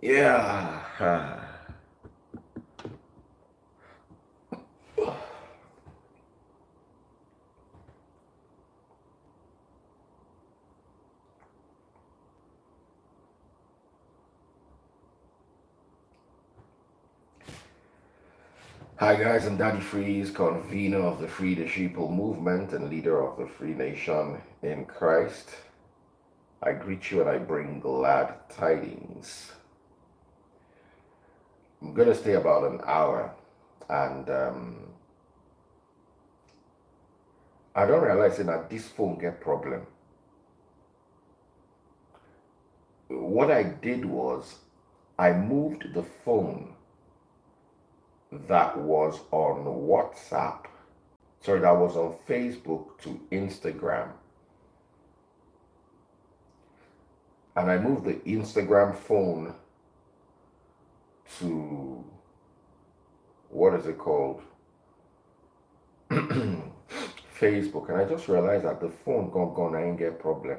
Yeah. Hi guys, I'm Daddy Freeze, convener of the Free the Sheeple movement and leader of the Free Nation in Christ. I greet you and I bring glad tidings. I'm gonna stay about an hour, and I don't realize that this phone get problem. What I did was I moved the phone that was on WhatsApp, sorry, that was on Facebook to Instagram. And I moved the Instagram phone to, what is it called? Facebook. And I just realized that the phone gone, I ain't get problem.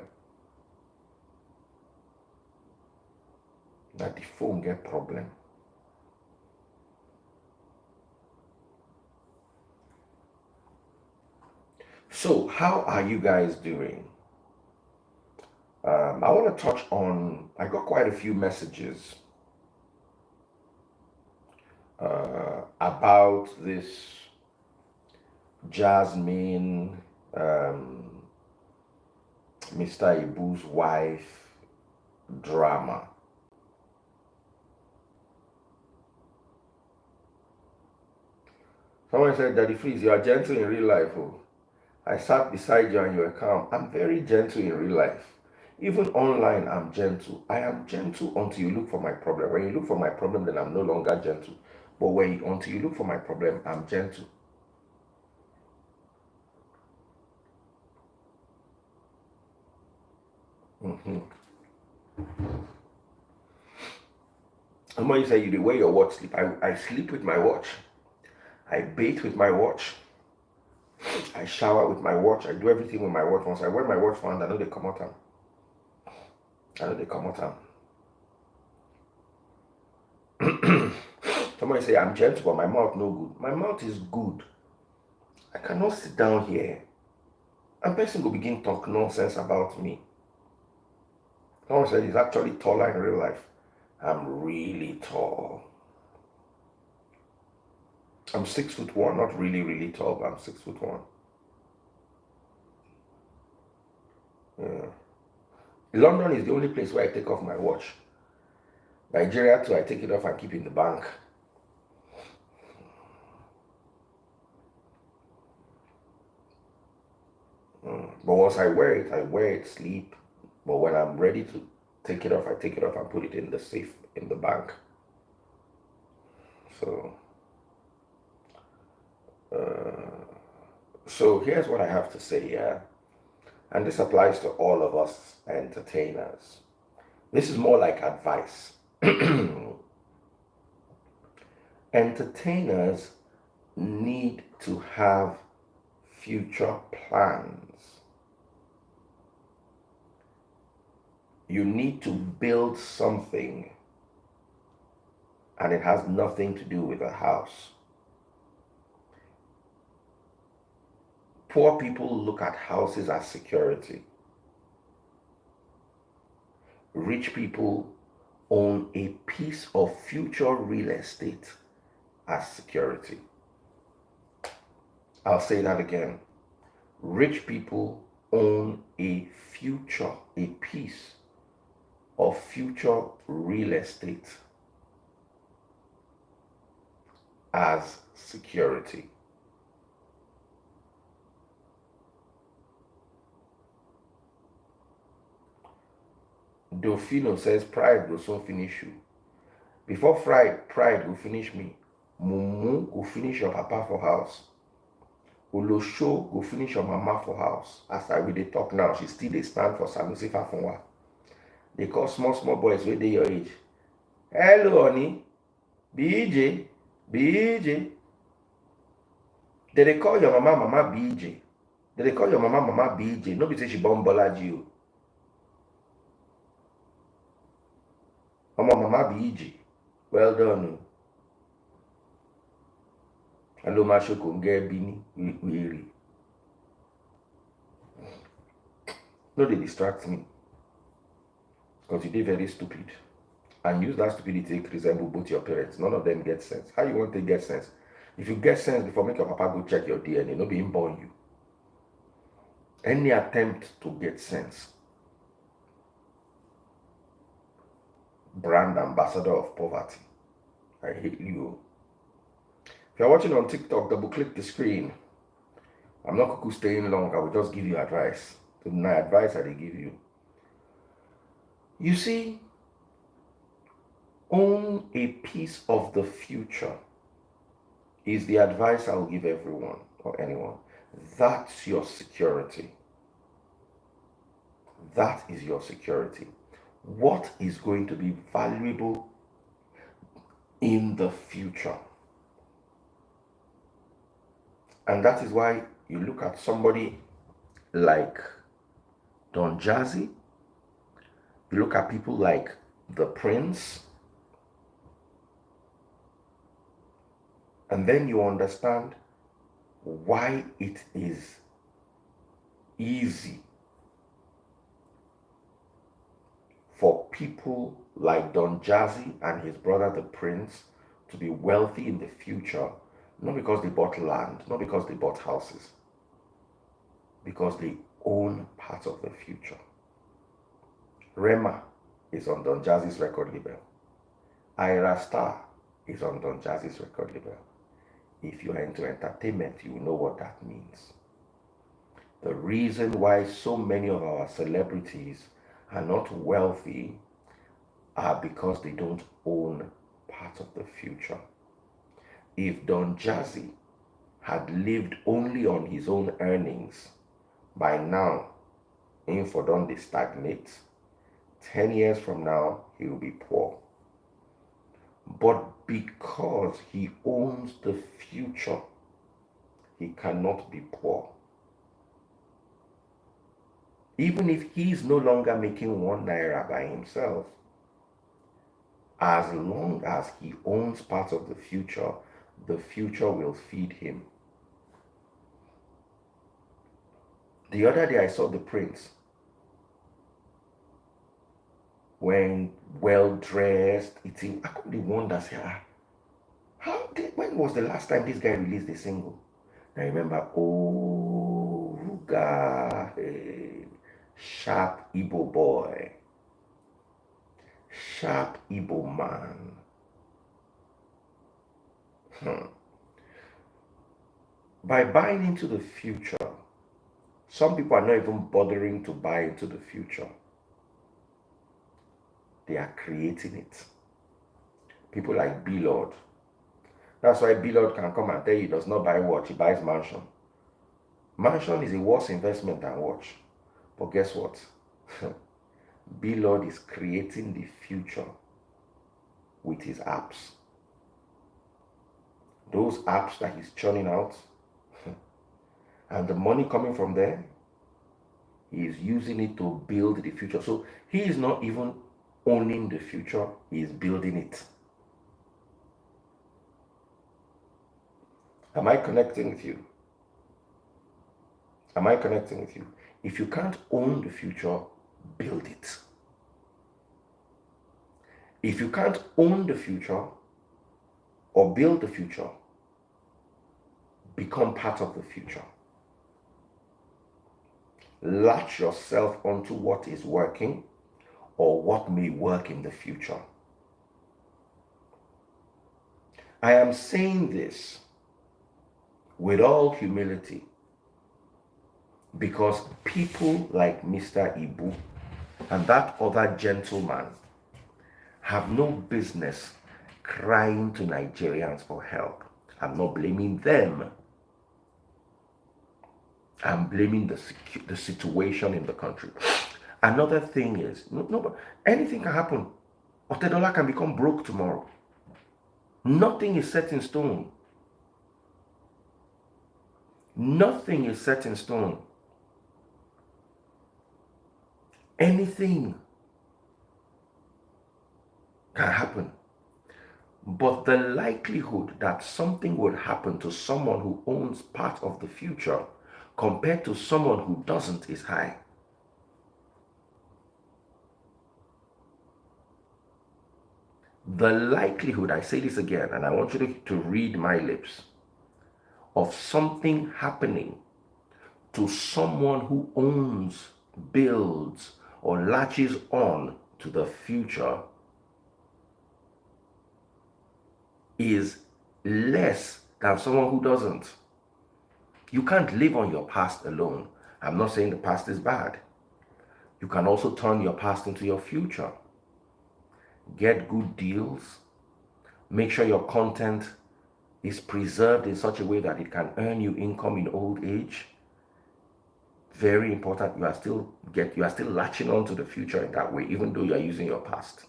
That the phone get problem. So how are you guys doing? I want to touch on, I got quite a few messages about this Jasmine, Mr. Ibu's wife drama. Someone said, Daddy Freeze, you are gentle in real life. Oh. I sat beside you and you were calm. I'm very gentle in real life. Even online, I'm gentle. I am gentle until you look for my problem. When you look for my problem, then I'm no longer gentle. But until you look for my problem, I'm gentle. Mm-hmm. And when you say you the way your watch sleep, I sleep with my watch. I bathe with my watch. I shower with my watch. I do everything with my watch. Once I wear my watch for hand, I know they come out. I know they come out. Somebody say I'm gentle, but my mouth no good. My mouth is good. I cannot sit down here and person will begin talk nonsense about me. Someone said he's actually taller in real life. I'm really tall. I'm 6'1", not really tall, but I'm 6'1". Yeah. London is the only place where I take off my watch. Nigeria too, I take it off and keep it in the bank. But once I wear it, sleep. But when I'm ready to take it off, I take it off and put it in the safe in the bank. So here's what I have to say, yeah. And this applies to all of us entertainers. This is more like advice. Entertainers need to have future plans. You need to build something, and it has nothing to do with a house. Poor people look at houses as security. Rich people own a piece of future real estate as security. I'll say that again. Rich people own a piece of future real estate as security. Delfino says pride will soon finish you. Before pride will finish me, Mumu will finish your papa for house. Olosho will finish your mama for house. As I will talk now, she still dey stand for Sanusi Fafunwa. They call small boys wey dey your age. Hello, honey. BJ. BJ. They call your mama BJ. They call your mama BJ. No be say she born Bolaji o. Mama Mama Biji. Well done. Hello, Mashoko Ngebini. Weary. No, they distract me. Because you did very stupid. And use that stupidity to resemble both your parents. None of them get sense. How you want to get sense? If you get sense before, make your papa go check your DNA, no being born you. Any attempt to get sense, brand ambassador of poverty. I hate you. If you're watching on TikTok, double click the screen. I'm not staying long. I will just give you advice. So my advice I will give you. You see, own a piece of the future is the advice I will give everyone or anyone. That's your security. That is your security. What is going to be valuable in the future? And that is why you look at somebody like Don Jazzy, you look at people like the Prince, and then you understand why it is easy for people like Don Jazzy and his brother the Prince to be wealthy in the future, not because they bought land, not because they bought houses, because they own part of the future. Rema is on Don Jazzy's record label. Ira Star is on Don Jazzy's record label. If you are into entertainment, you know what that means. The reason why so many of our celebrities are not wealthy are because they don't own part of the future. If Don Jazzy had lived only on his own earnings, by now, info don't they stagnate. 10 years from now, he will be poor. But because he owns the future, he cannot be poor. Even if he's no longer making 1 naira by himself, as long as he owns part of the future will feed him. The other day I saw the Prince wearing well-dressed, eating. I couldn't wonder, when was the last time this guy released a single? I remember, oh, Ruga, hey, sharp Igbo boy, sharp Igbo man. By buying into the future, some people are not even bothering to buy into the future. They are creating it. People like B-Lord. That's why B-Lord can come and tell you he does not buy watch, he buys mansion. Mansion is a worse investment than watch. But guess what? B-Lord is creating the future with his apps. Those apps that he's churning out, and the money coming from there, he is using it to build the future. So he is not even owning the future, he is building it. Am I connecting with you? Am I connecting with you? If you can't own the future, build it. If you can't own the future or build the future, become part of the future. Latch yourself onto what is working or what may work in the future. I am saying this with all humility because people like Mr. Ibu and that other gentleman have no business crying to Nigerians for help. I'm not blaming them. I'm blaming the situation in the country. Another thing is, no, anything can happen. Otedola can become broke tomorrow. Nothing is set in stone. Nothing is set in stone. Anything can happen. But the likelihood that something would happen to someone who owns part of the future compared to someone who doesn't is high. The likelihood, I say this again, and I want you to read my lips, of something happening to someone who owns, builds, or latches on to the future is less than someone who doesn't. You can't live on your past alone. I'm not saying the past is bad. You can also turn your past into your future. Get good deals. Make sure your content is preserved in such a way that it can earn you income in old age. Very important. You are still latching on to the future in that way, even though you are using your past.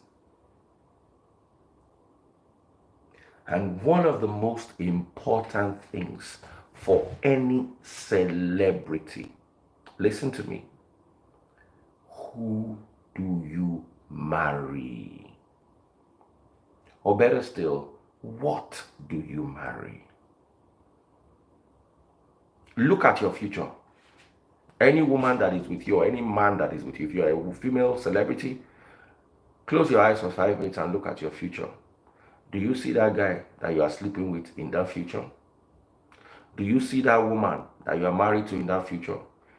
And one of the most important things for any celebrity, listen to me, who do you marry? Or better still, what do you marry? Look at your future. Any woman that is with you, or any man that is with you, if you're a female celebrity, close your eyes for 5 minutes and look at your future. Do you see that guy that you are sleeping with in that future? Do you see that woman that you are married to in that future?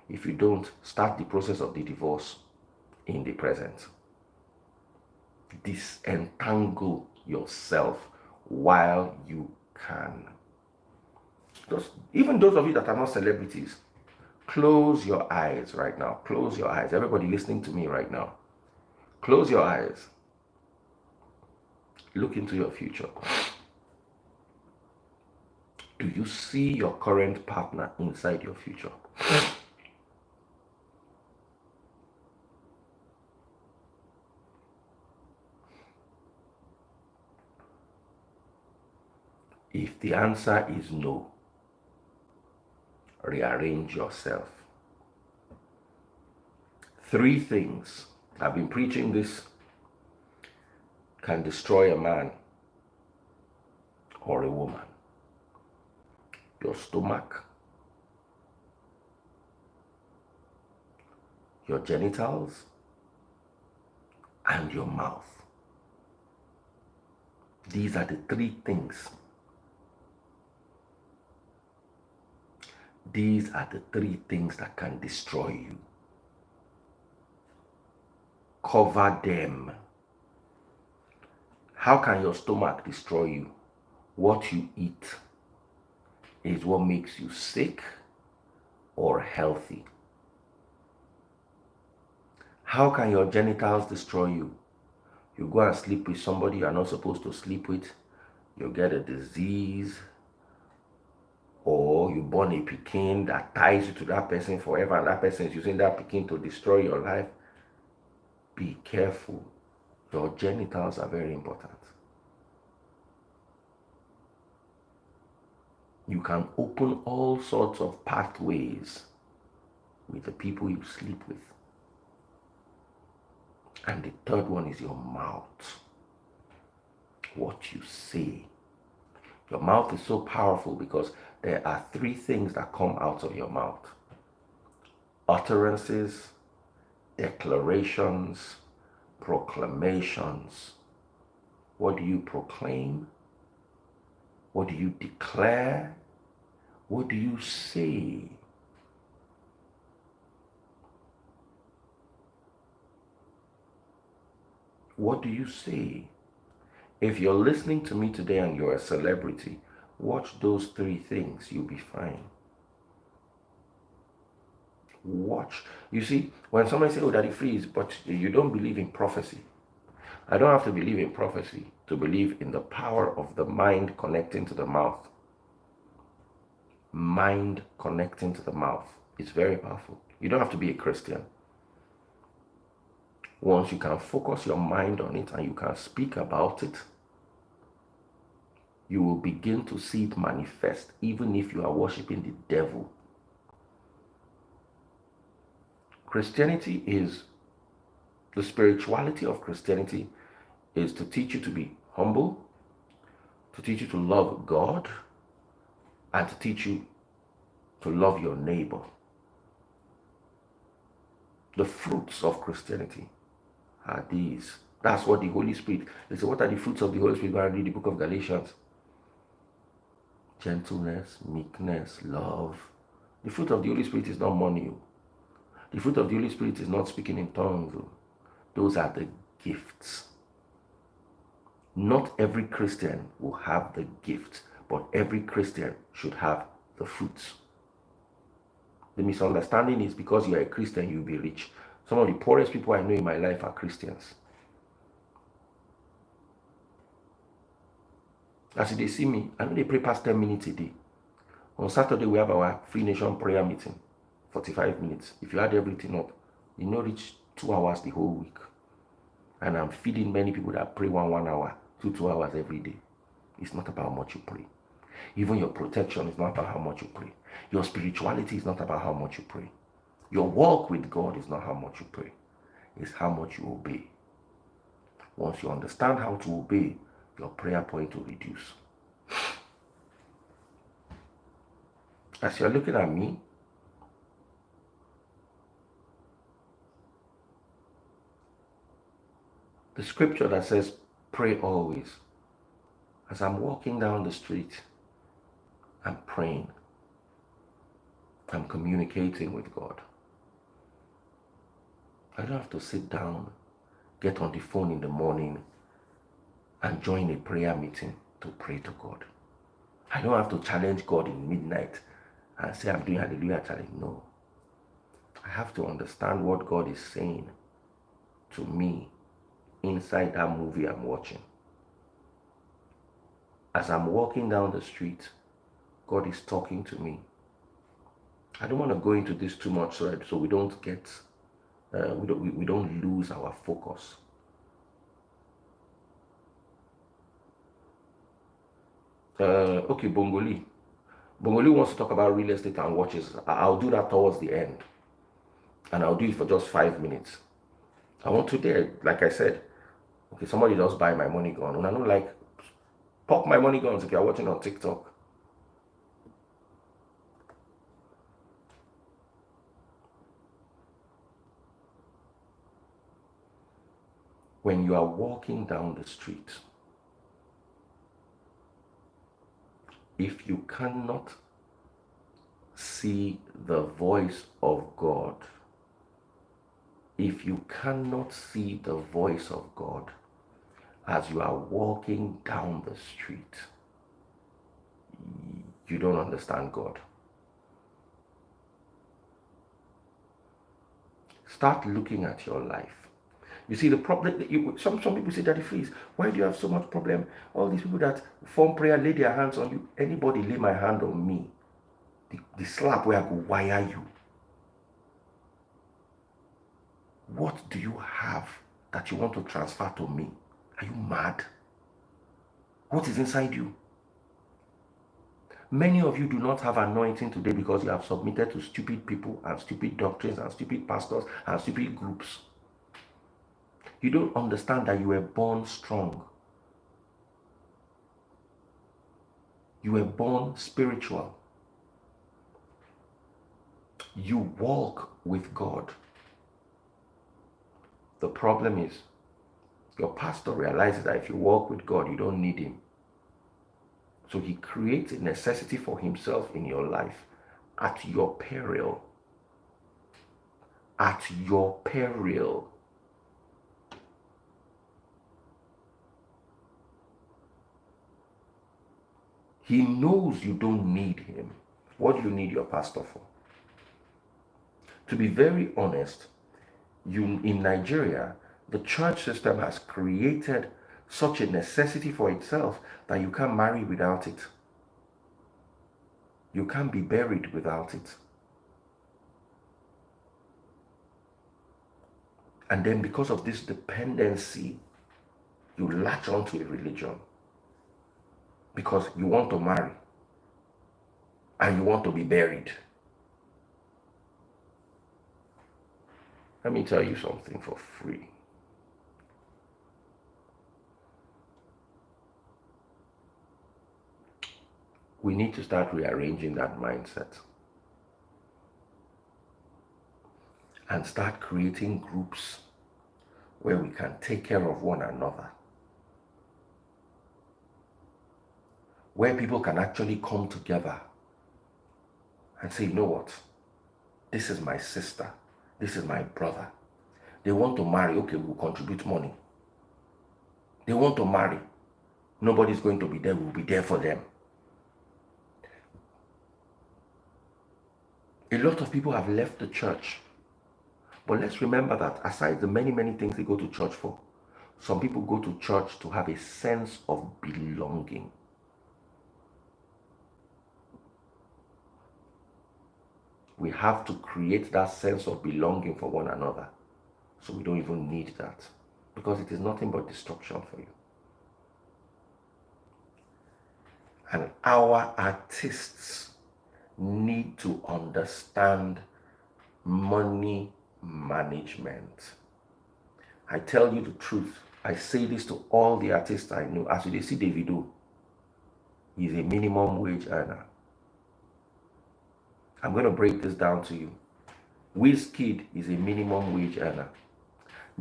If you don't, start the process of the divorce in the present. Disentangle yourself while you can. Even those of you that are not celebrities, close your eyes right now. Close your eyes. Everybody listening to me right now, close your eyes. Look into your future. Do you see your current partner inside your future? If the answer is no, rearrange yourself. 3 things, I've been preaching this, can destroy a man or a woman. Your stomach, your genitals, and your mouth. These are the 3 things. These are the 3 things that can destroy you. Cover them. How can your stomach destroy you? What you eat is what makes you sick or healthy. How can your genitals destroy you? You go and sleep with somebody you are not supposed to sleep with, you get a disease, or you born a pikin that ties you to that person forever, and that person is using that pikin to destroy your life. Be careful. Your genitals are very important. You can open all sorts of pathways with the people you sleep with. And the 3rd one is your mouth. What you say. Your mouth is so powerful because there are 3 things that come out of your mouth: utterances, declarations, proclamations. What do you proclaim? What do you declare? What do you say? What do you say? If you're listening to me today and you're a celebrity, watch those 3 things. You'll be fine. Watch. You see, when somebody says, "Oh, Daddy, freeze," but you don't believe in prophecy. I don't have to believe in prophecy to believe in the power of the mind connecting to the mouth. Mind connecting to the mouth. It's very powerful. You don't have to be a Christian. Once you can focus your mind on it and you can speak about it, you will begin to see it manifest, even if you are worshiping the devil. Christianity is, the spirituality of Christianity is to teach you to be humble, to teach you to love God and to teach you to love your neighbor. The fruits of Christianity are these. That's what the Holy Spirit, they say, what are the fruits of the Holy Spirit? Go and read the book of Galatians. Gentleness, meekness, love. The fruit of the Holy Spirit is not money. The fruit of the Holy Spirit is not speaking in tongues. Those are the gifts. Not every Christian will have the gift, but every Christian should have the fruits. The misunderstanding is because you are a Christian, you'll be rich. Some of the poorest people I know in my life are Christians. As they see me, I know they pray past 10 minutes a day. On Saturday, we have our Free Nation prayer meeting, 45 minutes. If you add everything up, you know, reach 2 hours the whole week. And I'm feeding many people that pray 1 hour, 2 hours every day. It's not about how much you pray. Even your protection is not about how much you pray. Your spirituality is not about how much you pray. Your walk with God is not how much you pray. It's how much you obey. Once you understand how to obey, your prayer point will reduce. As you're looking at me, the scripture that says, pray always. As I'm walking down the street, I'm praying. I'm communicating with God. I don't have to sit down, get on the phone in the morning, and join a prayer meeting to pray to God. I don't have to challenge God in midnight and say I'm doing hallelujah challenge. No. I have to understand what God is saying to me inside that movie I'm watching. As I'm walking down the street, God is talking to me. I don't want to go into this too much so we don't get, we don't lose our focus. Okay, Bongoli. Bongoli wants to talk about real estate and watches. I'll do that towards the end. And I'll do it for just 5 minutes. I want to like I said, okay, somebody just buy my money gun. And I don't like, pop my money guns if you're watching on TikTok. When you are walking down the street, if you cannot see the voice of God, if you cannot see the voice of God as you are walking down the street, you don't understand God. Start looking at your life. You see the problem. Some people say, Daddy Freeze, why do you have so much problem? All these people that form prayer lay their hands on you. Anybody lay my hand on me, the slap where I go wire you. What do you have that you want to transfer to me? Are you mad? What is inside you? Many of you do not have anointing today because you have submitted to stupid people and stupid doctrines and stupid pastors and stupid groups. You don't understand that you were born strong. You were born spiritual. You walk with God. The problem is, your pastor realizes that if you walk with God, you don't need him. So he creates a necessity for himself in your life at your peril. At your peril. He knows you don't need him. What do you need your pastor for? To be very honest, in Nigeria, the church system has created such a necessity for itself that you can't marry without it. You can't be buried without it. And then because of this dependency, you latch onto a religion because you want to marry and you want to be buried. Let me tell you something for free. We need to start rearranging that mindset and start creating groups where we can take care of one another, where people can actually come together and say, you know what, this is my sister, this is my brother. They want to marry, okay, we'll contribute money. They want to marry, nobody's going to be there, we'll be there for them. A lot of people have left the church, but let's remember that aside the many, many things they go to church for, some people go to church to have a sense of belonging. We have to create that sense of belonging for one another, so we don't even need that, because it is nothing but destruction for you. And our artists need to understand money management. I tell you the truth. I say this to all the artists I know. As you see Davido, he's a minimum wage earner. I'm going to break this down to you. Wizkid is a minimum wage earner.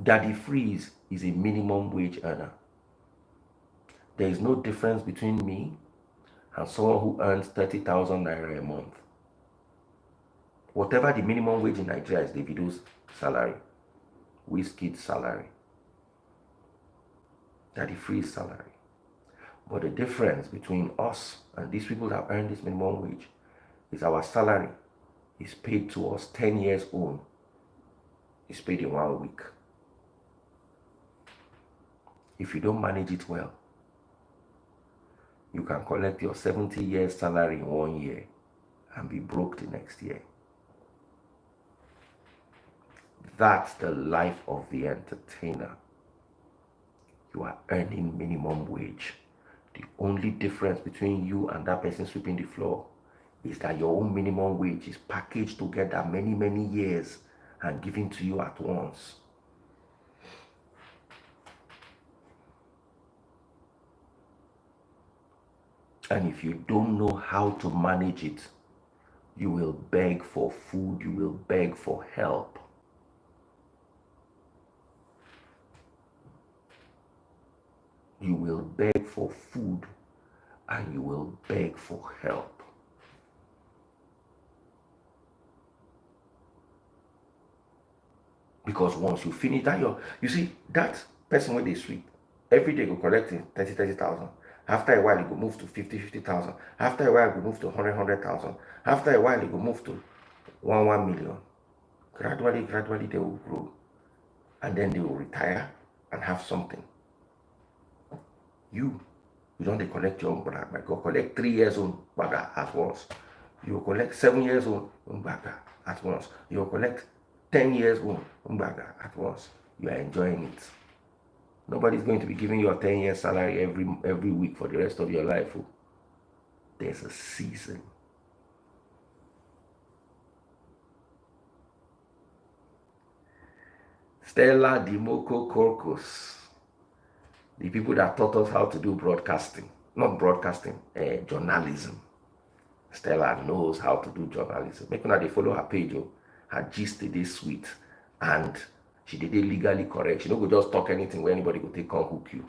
Daddy Freeze is a minimum wage earner. There is no difference between me and someone who earns 30,000 naira a month. Whatever the minimum wage in Nigeria is, Davido's salary, Wizkid's salary, Daddy Free's salary. But the difference between us and these people that earn this minimum wage is our salary is paid to us 10 years old. It's paid in 1 week. If you don't manage it well, you can collect your 70 years salary in 1 year and be broke the next year. That's the life of the entertainer. You are earning minimum wage. The only difference between you and that person sweeping the floor is that your own minimum wage is packaged together many, many years and given to you at once. And if you don't know how to manage it, you will beg for food, you will beg for help. You will beg for food and you will beg for help. Because once you finish that, you see, that person where they sweep, every day go collecting 30,000. After a while, it will move to 50,000. After a while, it will move to 100,000. After a while, it will move to 1 million. Gradually, they will grow. And then they will retire and have something. You don't collect your own baga. Go collect 3 years old baga at once. You will collect 7 years old baga at once. You will collect 10 years old baga at once. You are enjoying it. Nobody's going to be giving you a 10-year salary every week for the rest of your life. There's a season. Stella Dimoko Korkos, the people that taught us how to do broadcasting, not broadcasting, journalism. Stella knows how to do journalism. Make sure they follow her page. Her gist is sweet, and she did it legally correct. She don't go just talk anything where anybody go take on hook you.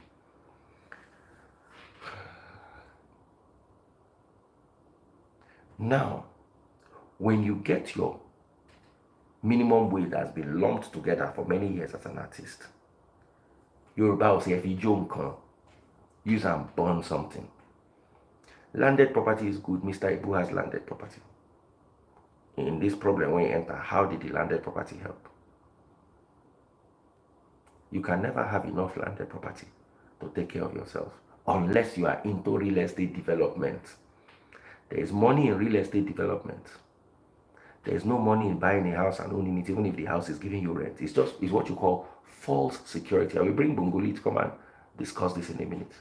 Now, when you get your minimum wage that has been lumped together for many years as an artist, Yoruba will say, if you don't use and burn something. Landed property is good. Mr. Ibu has landed property. In this problem, when you enter, how did the landed property help? You can never have enough landed property to take care of yourself unless you are into real estate development. There is money in real estate development. There is no money in buying a house and owning it, even if the house is giving you rent. It's what you call false security. I will bring Bongoli to come and discuss this in a minute.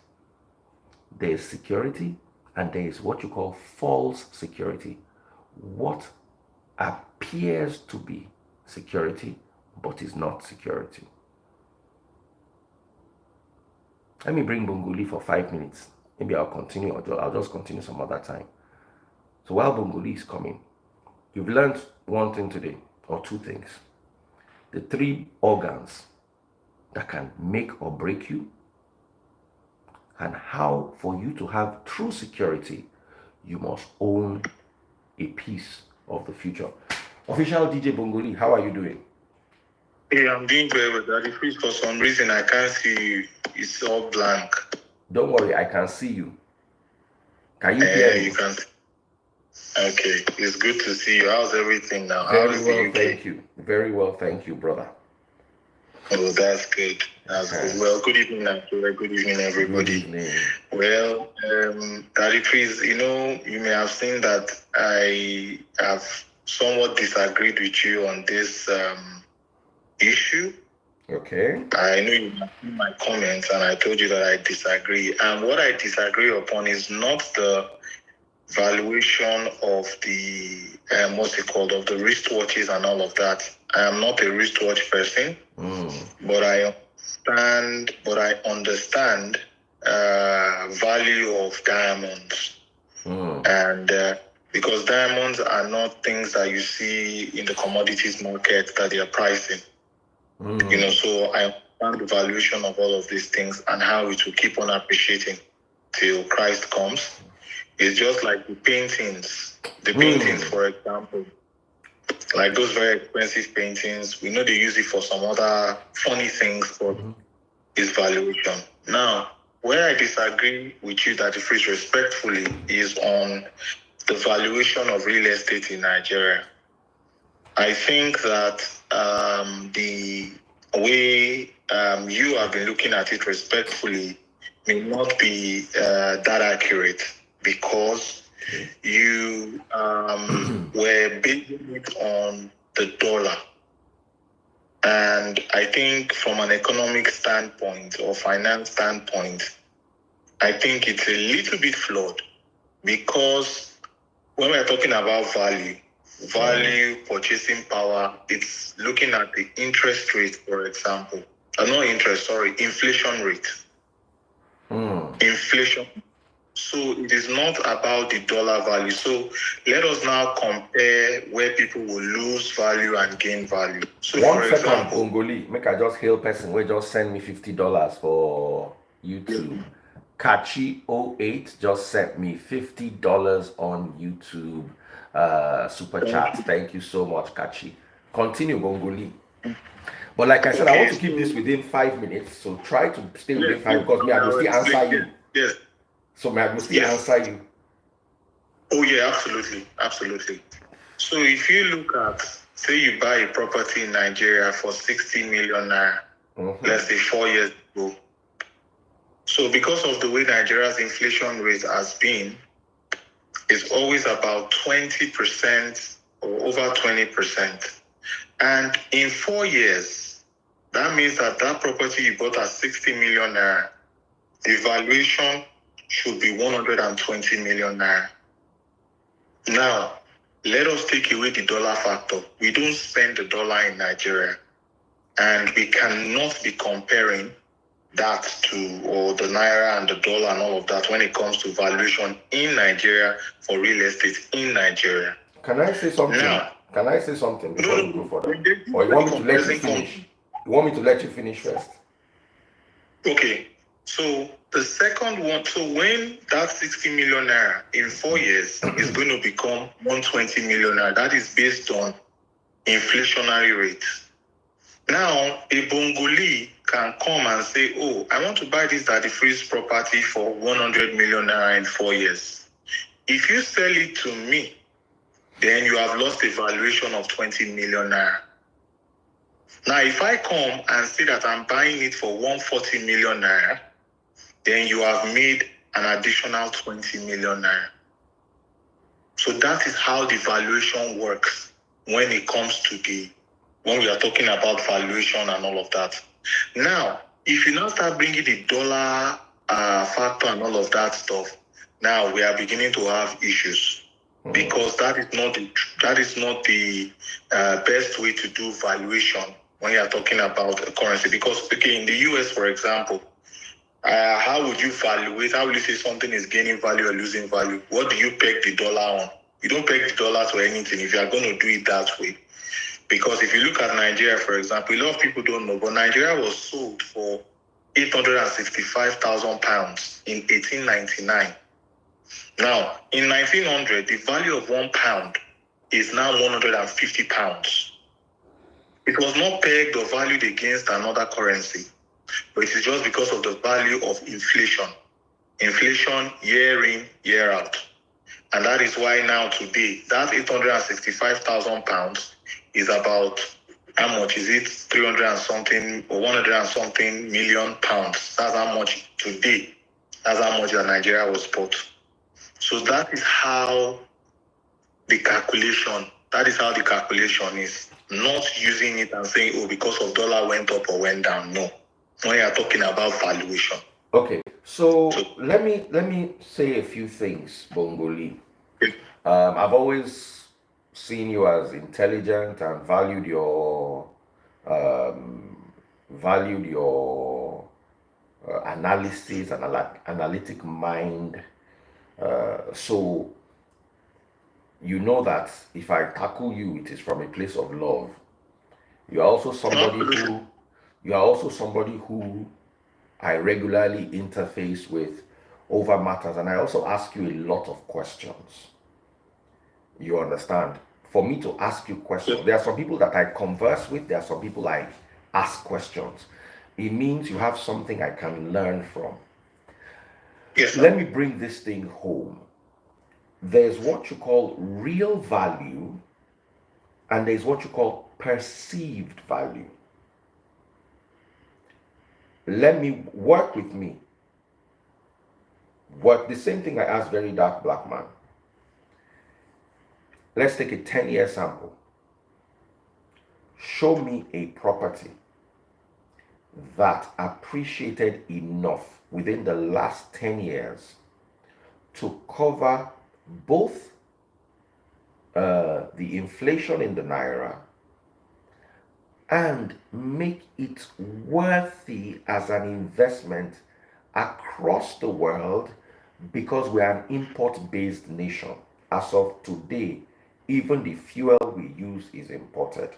There is security and there is what you call false security. What appears to be security but is not security. Let me bring Bongoli for 5 minutes. Maybe I'll continue, or I'll just continue some other time. So while Bongoli is coming, you've learned one thing today, or two things. The three organs that can make or break you, and how for you to have true security, you must own a piece of the future. Official DJ Bongoli, how are you doing? Hey, I'm doing very well, Daddy. Please, for some reason, I can't see you. It's all blank. Don't worry, I can see you. Can you hear me? You can. Okay, it's good to see you. How's everything now? Very How's well, the UK? thank you. Very well, thank you, brother. Oh, that's good. That's good. Well, good evening, Nigeria. Good evening, everybody. Good evening. Well, Daddy, please, you may have seen that I have somewhat disagreed with you on this issue. Okay. I know you have seen my comments, and I told you that I disagree. And what I disagree upon is not the valuation of the what's it called, of the wristwatches and all of that. I am not a wristwatch person, but I understand value of diamonds, and because diamonds are not things that you see in the commodities market that they are pricing. So I understand the valuation of all of these things and how it will keep on appreciating till Christ comes. It's just like the paintings. The paintings, for example, like those very expensive paintings, we know they use it for some other funny things, but its valuation. Now, where I disagree with you, that the phrase respectfully, is on the valuation of real estate in Nigeria. I think that the way you have been looking at it respectfully may not be that accurate, because you were basing it on the dollar. And I think from an economic standpoint or finance standpoint, I think it's a little bit flawed, because when we're talking about value, purchasing power, it's looking at the interest rate, for example. Not interest, sorry, inflation rate. Inflation. So it is not about the dollar value. So let us now compare where people will lose value and gain value. So One for second, example, Bongoli, make I just hail person where just send me $50 for YouTube. Kachi08 just sent me $50 on YouTube super chat. Thank you so much, Kachi. Continue, Bongoli. But like I said, I want to keep this within 5 minutes, so try to stay within 5, because me, I will still answer you. Yes. So I will still answer you. Oh yeah, absolutely, absolutely. So if you look at, say you buy a property in Nigeria for 60 million naira, let's say 4 years ago. So because of the way Nigeria's inflation rate has been, it's always about 20% or over 20%. And in 4 years, that means that property you bought at 60 million naira, the valuation should be 120 million naira. Now, let us take away the dollar factor. We don't spend the dollar in Nigeria, and we cannot be comparing that to, or the naira and the dollar and all of that, when it comes to valuation in Nigeria for real estate in Nigeria. Can I say something? Can I say something before you go further? Or you want me to let you finish? You want me to let you finish first? Okay. So the second one, so when that 60 million naira in 4 years is going to become 120 million naira, that is based on inflationary rates. Now, a Bongoli can come and say, oh, I want to buy this Daddy Freeze property for 100 million naira in 4 years. If you sell it to me, then you have lost a valuation of 20 million naira. Now, if I come and say that I'm buying it for 140 million naira, then you have made an additional 20 million naira. So that is how the valuation works when it comes to when we are talking about valuation and all of that. Now, if you now start bringing the dollar factor and all of that stuff, now we are beginning to have issues. Because that is not the best way to do valuation when you are talking about a currency. Because, okay, in the US, for example, how would you evaluate? How would you say something is gaining value or losing value? What do you peg the dollar on? You don't peg the dollar to anything if you are going to do it that way. Because if you look at Nigeria, for example, a lot of people don't know, but Nigeria was sold for £865,000 in 1899. Now, in 1900, the value of £1 is now £150. It was not pegged or valued against another currency, but it is just because of the value of inflation. Inflation year in, year out. And that is why now today, that £865,000 is about, how much is it? 300 and something or 100 and something million pounds. That's how much today. That's how much that Nigeria was bought. So that is how the calculation is. Not using it and saying, oh, because of dollar went up or went down. No. When you are talking about valuation. Okay, so let me say a few things, Bongoli. I've always seen you as intelligent and valued your analysis and analytic mind. So you know that if I tackle you, it is from a place of love. You are also somebody who I regularly interface with over matters, and I also ask you a lot of questions. You understand? For me to ask you questions, there are some people that I converse with, there are some people I ask questions. It means you have something I can learn from. Yes, let me bring this thing home. There's what you call real value, and there's what you call perceived value. Let me work with me. Work the same thing I asked Very Dark Black Man. Let's take a 10-year sample. Show me a property that appreciated enough within the last 10 years to cover both the inflation in the naira and make it worthy as an investment across the world, because we are an import-based nation. As of today, even the fuel we use is imported.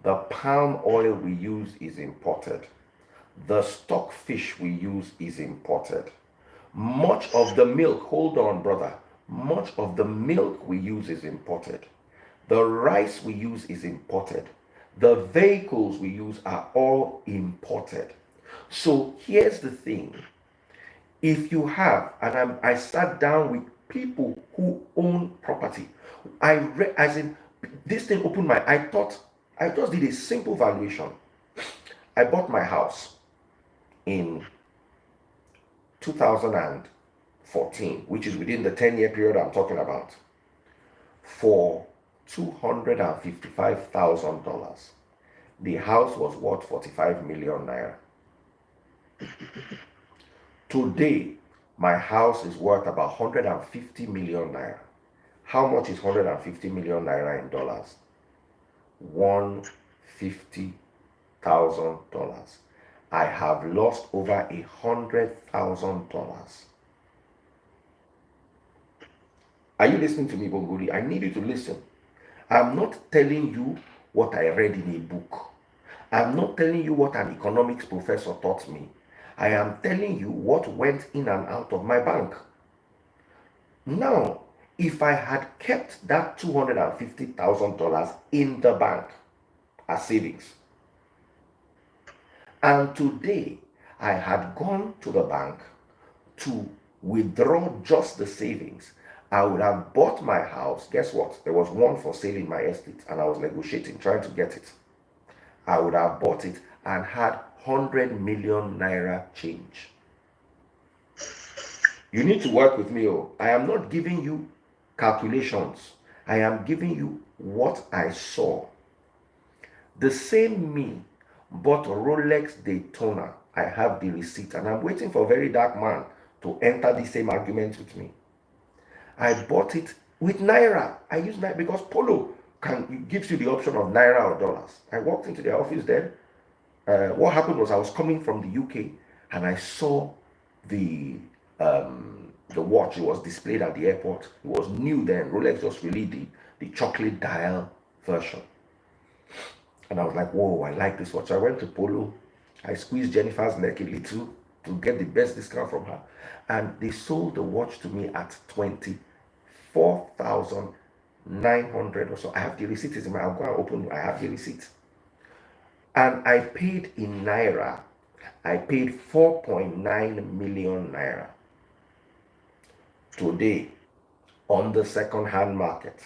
The palm oil we use is imported. The stockfish we use is imported. Much of the milk, hold on, brother, much of the milk we use is imported. The rice we use is imported. The vehicles we use are all imported. So here's the thing. If you have, and I sat down with people who own property, as in, this thing opened my, I thought, I just did a simple valuation. I bought my house in 2014, which is within the 10-year period I'm talking about, for $255,000. The house was worth 45 million naira. Today, my house is worth about 150 million naira. How much is 150 million naira in dollars? $150,000. I have lost over $100,000. Are you listening to me, Bongoli? I need you to listen. I'm not telling you what I read in a book. I'm not telling you what an economics professor taught me. I am telling you what went in and out of my bank. Now, if I had kept that $250,000 in the bank as savings, and today I had gone to the bank to withdraw just the savings, I would have bought my house. Guess what? There was one for sale in my estate, and I was negotiating, trying to get it. I would have bought it and had 100 million naira change. You need to work with me. Oh, I am not giving you calculations. I am giving you what I saw. The same me bought Rolex Daytona. I have the receipt, and I'm waiting for Very Dark Man to enter the same argument with me. I bought it with naira. I use naira because Polo gives you the option of naira or dollars. I walked into their office then. What happened was I was coming from the UK, and I saw the The watch, it was displayed at the airport. It was new then. Rolex just released the chocolate dial version. And I was like, whoa, I like this watch. I went to Polo. I squeezed Jennifer's neck a little to get the best discount from her. And they sold the watch to me at 24,900 or so. I have the receipt. I'll go and open it. I have the receipt. And I paid in Naira. I paid 4.9 million Naira. Today, on the second-hand market,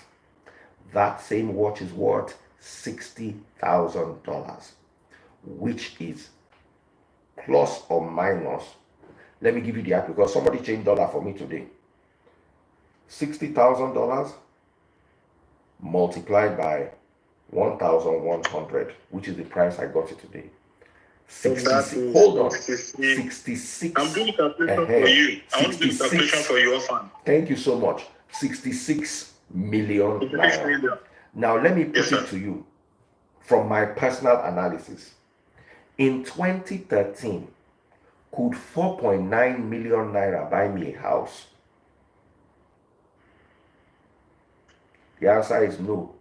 that same watch is worth $60,000, which is plus or minus. Let me give you the act because somebody changed dollar for me today. $60,000 multiplied by 1,100, which is the price I got it today. 66. Hold on. 66. I'm doing the calculation for you. I want to do the calculation for your fund. Thank you so much. 66 million naira. Now let me put it to you from my personal analysis. In 2013, could 4.9 million naira buy me a house? The answer is no.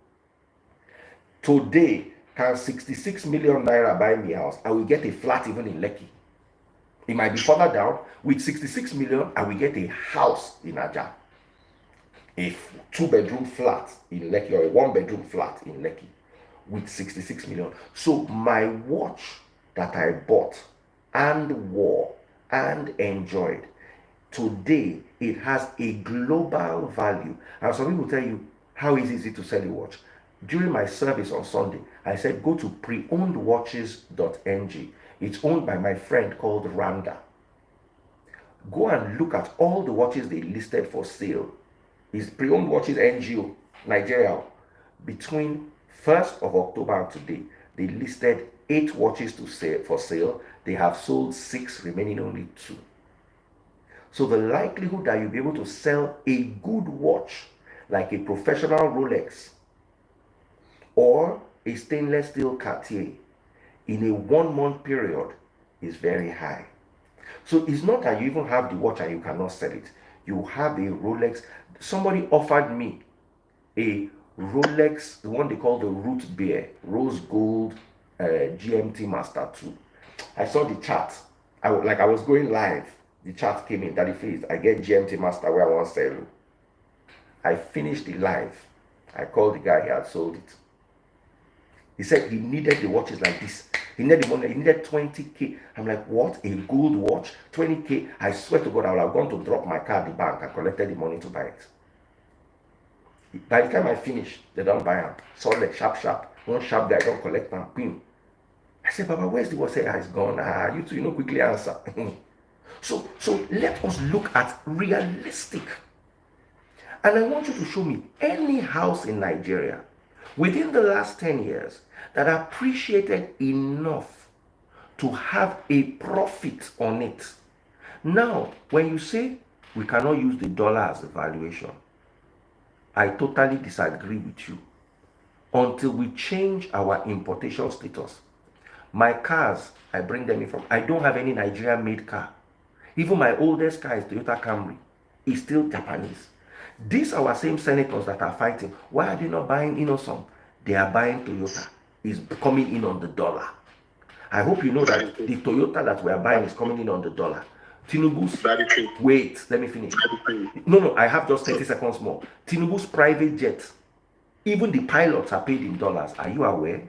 Today, can 66 million naira buy me a house? I will get a flat even in Lekki. It might be further down. With 66 million, I will get a house in Aja. A 2-bedroom flat in Lekki or a 1-bedroom flat in Lekki with 66 million. So my watch that I bought and wore and enjoyed, today it has a global value. And some people tell you how easy is it to sell a watch. During my service on Sunday, I said go to preownedwatches.ng. It's owned by my friend called Randa. Go and look at all the watches they listed for sale. It's Pre-Owned Watches NGO, Nigeria. Between 1st of October and today, they listed 8 watches for sale. They have sold 6, remaining only 2. So the likelihood that you'll be able to sell a good watch, like a professional Rolex or a stainless steel Cartier, in a 1-month period is very high. So it's not that you even have the watch and you cannot sell it. You have a Rolex. Somebody offered me a Rolex, the one they call the Root Beer, Rose Gold GMT Master 2. I saw the chart. I was going live. The chart came in, Daddy Freeze. I get GMT Master where I want to sell. I finished the live. I called the guy, he had sold it. He said he needed the watches like this. He needed the money. He needed 20K. I'm like, what? A gold watch? 20K? I swear to God, I would have gone to drop my car at the bank and collected the money to buy it. By the time I finish, they don't buy them. Solid, sharp. One sharp guy don't collect them. Boom. I said, Baba, where's the watch? Say, it's gone. You two, quickly answer. So let us look at realistic. And I want you to show me any house in Nigeria within the last 10 years that appreciated enough to have a profit on it. Now, when you say we cannot use the dollar as a valuation, I totally disagree with you. Until we change our importation status. My cars, I bring them in from, I don't have any Nigerian-made car. Even my oldest car is Toyota Camry. It's still Japanese. These are our same senators that are fighting. Why are they not buying Innoson? They are buying Toyota. It's coming in on the dollar. I hope you know that the Toyota that we are buying is coming in on the dollar. Tinubu's, wait, let me finish. No, I have just 30 seconds more. Tinubu's private jet, even the pilots are paid in dollars. Are you aware?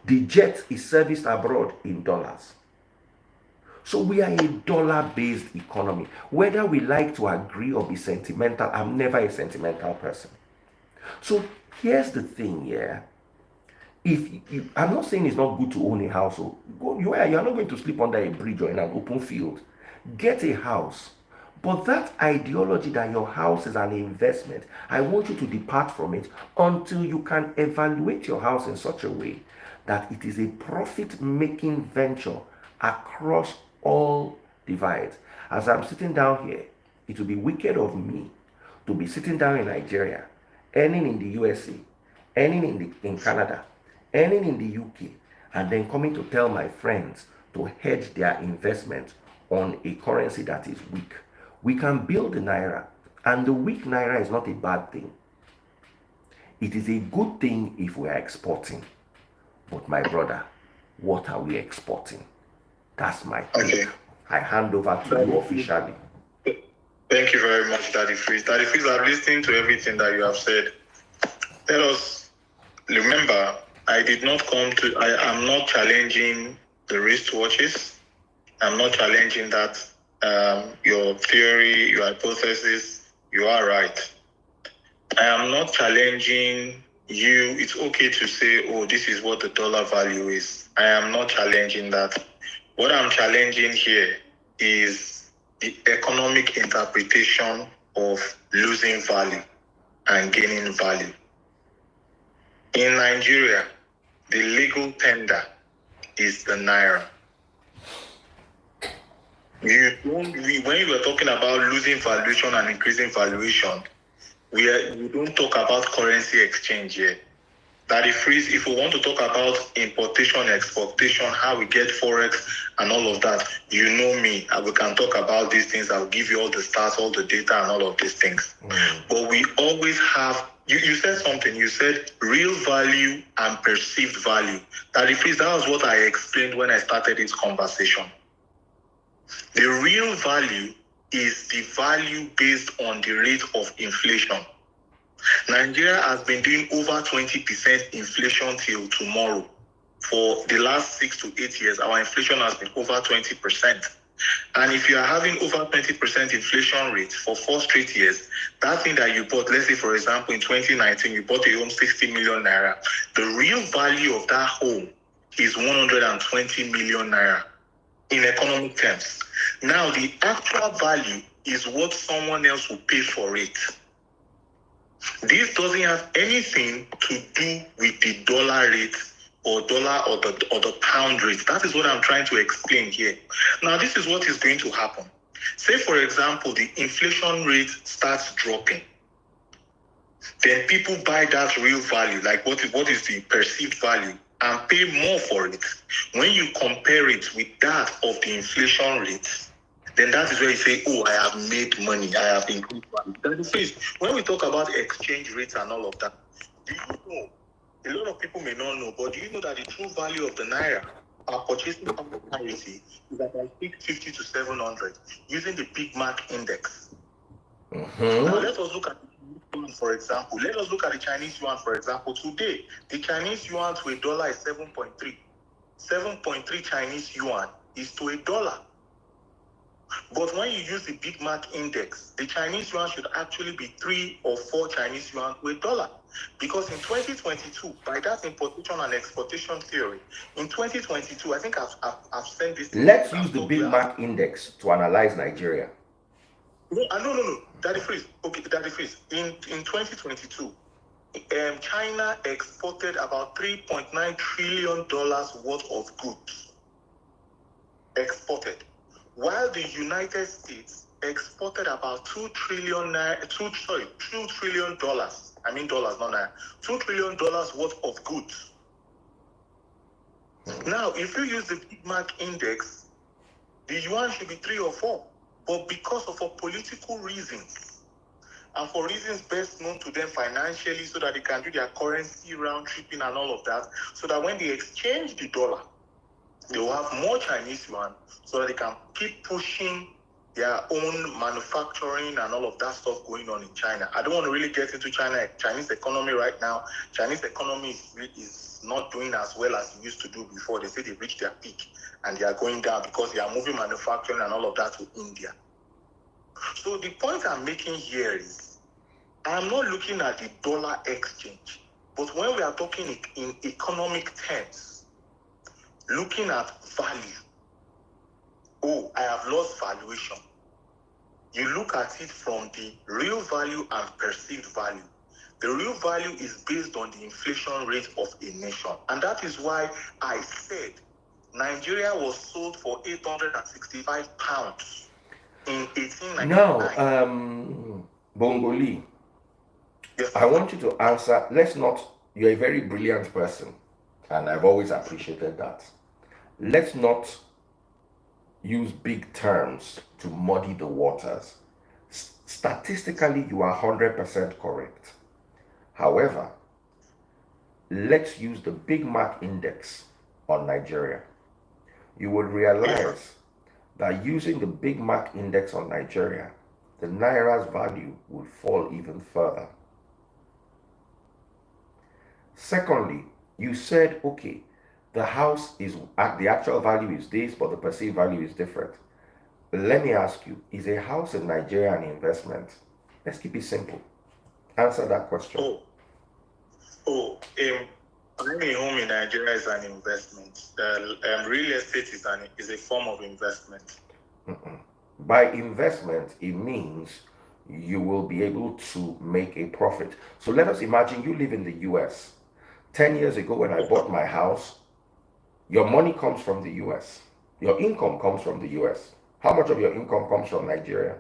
The jet is serviced abroad in dollars. So we are a dollar-based economy. Whether we like to agree or be sentimental, I'm never a sentimental person. So here's the thing, yeah. I'm not saying it's not good to own a house. You are not going to sleep under a bridge or in an open field. Get a house. But that ideology that your house is an investment, I want you to depart from it until you can evaluate your house in such a way that it is a profit-making venture across all divides. As I'm sitting down here, it will be wicked of me to be sitting down in Nigeria, earning in the USA, earning in Canada, earning in the UK, and then coming to tell my friends to hedge their investment on a currency that is weak. We can build the naira, and the weak naira is not a bad thing. It is a good thing if we are exporting. But my brother, what are we exporting? That's my take. Okay. I hand over to you officially. Thank you very much, Daddy Freeze. Daddy Freeze, I'm listening to everything that you have said. Let us remember, I am not challenging the wristwatches. I'm not challenging that. Your theory, your hypothesis, you are right. I am not challenging you. It's okay to say, oh, this is what the dollar value is. I am not challenging that. What I'm challenging here is the economic interpretation of losing value and gaining value. In Nigeria, the legal tender is the naira. When you were talking about losing valuation and increasing valuation, we don't talk about currency exchange here. That if we want to talk about importation, exportation, how we get forex and all of that, you know me, and we can talk about these things. I'll give you all the stats, all the data, and all of these things. But we always have. You said something. You said real value and perceived value. That was what I explained when I started this conversation. The real value is the value based on the rate of inflation. Nigeria has been doing over 20% inflation till tomorrow. For the last 6 to 8 years, our inflation has been over 20%. And if you are having over 20% inflation rate for 4 straight years, that thing that you bought, let's say, for example, in 2019, you bought a home 60 million naira. The real value of that home is 120 million naira in economic terms. Now, the actual value is what someone else will pay for it. This doesn't have anything to do with the dollar rate or the pound rate. That is what I'm trying to explain here. Now, this is what is going to happen. Say, for example, the inflation rate starts dropping. Then people buy that real value, like what is the perceived value, and pay more for it. When you compare it with that of the inflation rate, then that is where you say, oh, I have made money, I have increased value. That is it. When we talk about exchange rates and all of that, do you know, a lot of people may not know, but do you know that the true value of the naira, our purchasing power parity, is about 650 to 700 using the Big Mac index. Now let us look at for example. Let us look at the Chinese yuan, for example. Today, the Chinese yuan to a dollar is 7.3. 7.3 Chinese yuan is to a dollar. But when you use the Big Mac index, the Chinese yuan should actually be 3 or 4 Chinese yuan to a dollar. Because in 2022, by that importation and exportation theory, in 2022, I think I've sent this. Let's use the Big Mac index to analyze Nigeria. No. Daddy Freeze. Okay, Daddy Freeze. In 2022, China exported about $3.9 trillion worth of goods. Exported. While the United States exported about $2 trillion. I mean dollars, not naira. $2 trillion worth of goods. Now, if you use the Big Mac index, the yuan should be 3 or 4. But because of political reasons, and for reasons best known to them financially, so that they can do their currency round tripping and all of that, so that when they exchange the dollar, they will have more Chinese yuan, so that they can keep pushing their own manufacturing and all of that stuff going on in China. I don't want to really get into Chinese economy right now. Chinese economy is not doing as well as it used to do before. They say they've reached their peak and they are going down because they are moving manufacturing and all of that to India. So the point I'm making here is, I'm not looking at the dollar exchange, but when we are talking in economic terms, looking at value, oh, I have lost valuation. You look at it from the real value and perceived value. The real value is based on the inflation rate of a nation. And that is why I said Nigeria was sold for 865 pounds in 1899. Now, Bongoli, yes, I want you to answer. You're a very brilliant person, and I've always appreciated that. Let's not use big terms to muddy the waters. Statistically, you are 100% correct. However, let's use the Big Mac index on Nigeria. You would realize that using the Big Mac index on Nigeria, the Naira's value would fall even further. Secondly, you said, okay, the house is, the actual value is this, but the perceived value is different. Let me ask you, is a house in Nigeria an investment? Let's keep it simple. Answer that question. Buying a home in Nigeria is an investment. Real estate is a form of investment. By investment, it means you will be able to make a profit. So let us imagine you live in the US. 10 years ago, when I bought my house, your money comes from the US. Your income comes from the US. How much of your income comes from Nigeria?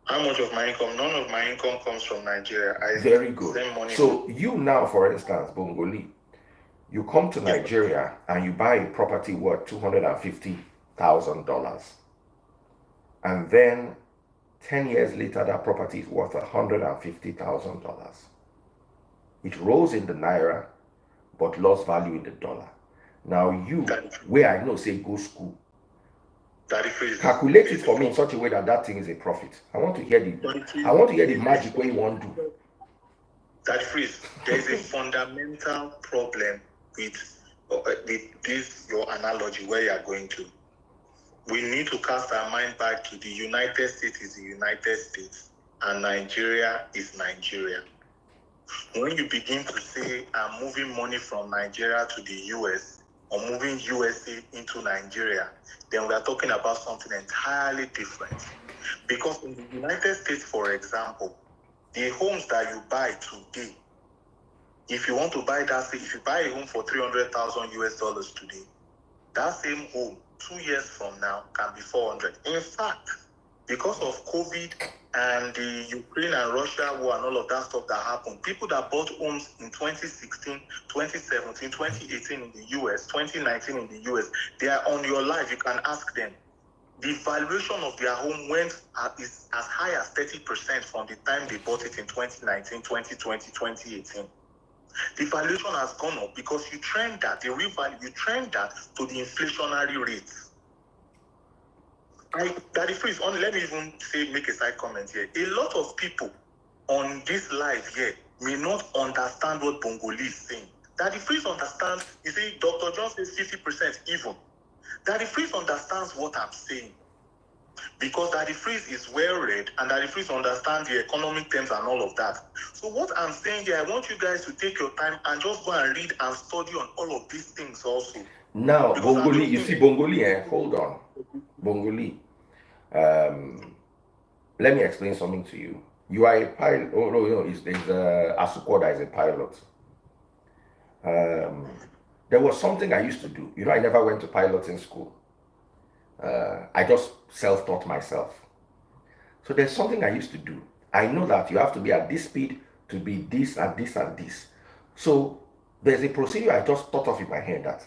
How much of my income? None of my income comes from Nigeria. Very good. So you now, for instance, Bongoli, you come to Nigeria and you buy a property worth $250,000. And then 10 years later, that property is worth $150,000. It rose in the Naira, but lost value in the dollar. Now you, where I know say go school, calculate it for me in such a way that that thing is a profit. I want to hear the magic way you want to do. That freeze. There is a fundamental problem with this your analogy where you are going to. We need to cast our mind back to the United States is the United States and Nigeria is Nigeria. When you begin to say I'm moving money from Nigeria to the US or moving USA into Nigeria, then we are talking about something entirely different. Because in the United States, for example, the homes that you buy today, if you want to buy that, if you buy a home for $300,000 US today, that same home 2 years from now can be 400. In fact, because of COVID and the Ukraine and Russia war and all of that stuff that happened, people that bought homes in 2016, 2017, 2018 in the US, 2019 in the US, they are on your life. You can ask them. The valuation of their home is as high as 30% from the time they bought it in 2019, 2020, 2018. The valuation has gone up because you trend that, the real value, you trend that to the inflationary rates. That if it's on, let me even make a side comment here. A lot of people on this live here may not understand what Bongoli is saying. That if Freeze understands, you see, Dr. John says 50% even. Daddy Freeze understands what I'm saying because Daddy Freeze is well read and Daddy Freeze understands the economic terms and all of that. So what I'm saying here, I want you guys to take your time and just go and read and study on all of these things also. Now, Bongoli, you see, Bongoli, hold on. Bongoli, let me explain something to you. You are a pilot. Oh, no, there's Asuko that is a pilot. There was something I used to do. You know, I never went to piloting school. I just self-taught myself. So there's something I used to do. I know that you have to be at this speed to be this and this and this. So there's a procedure I just thought of in my head that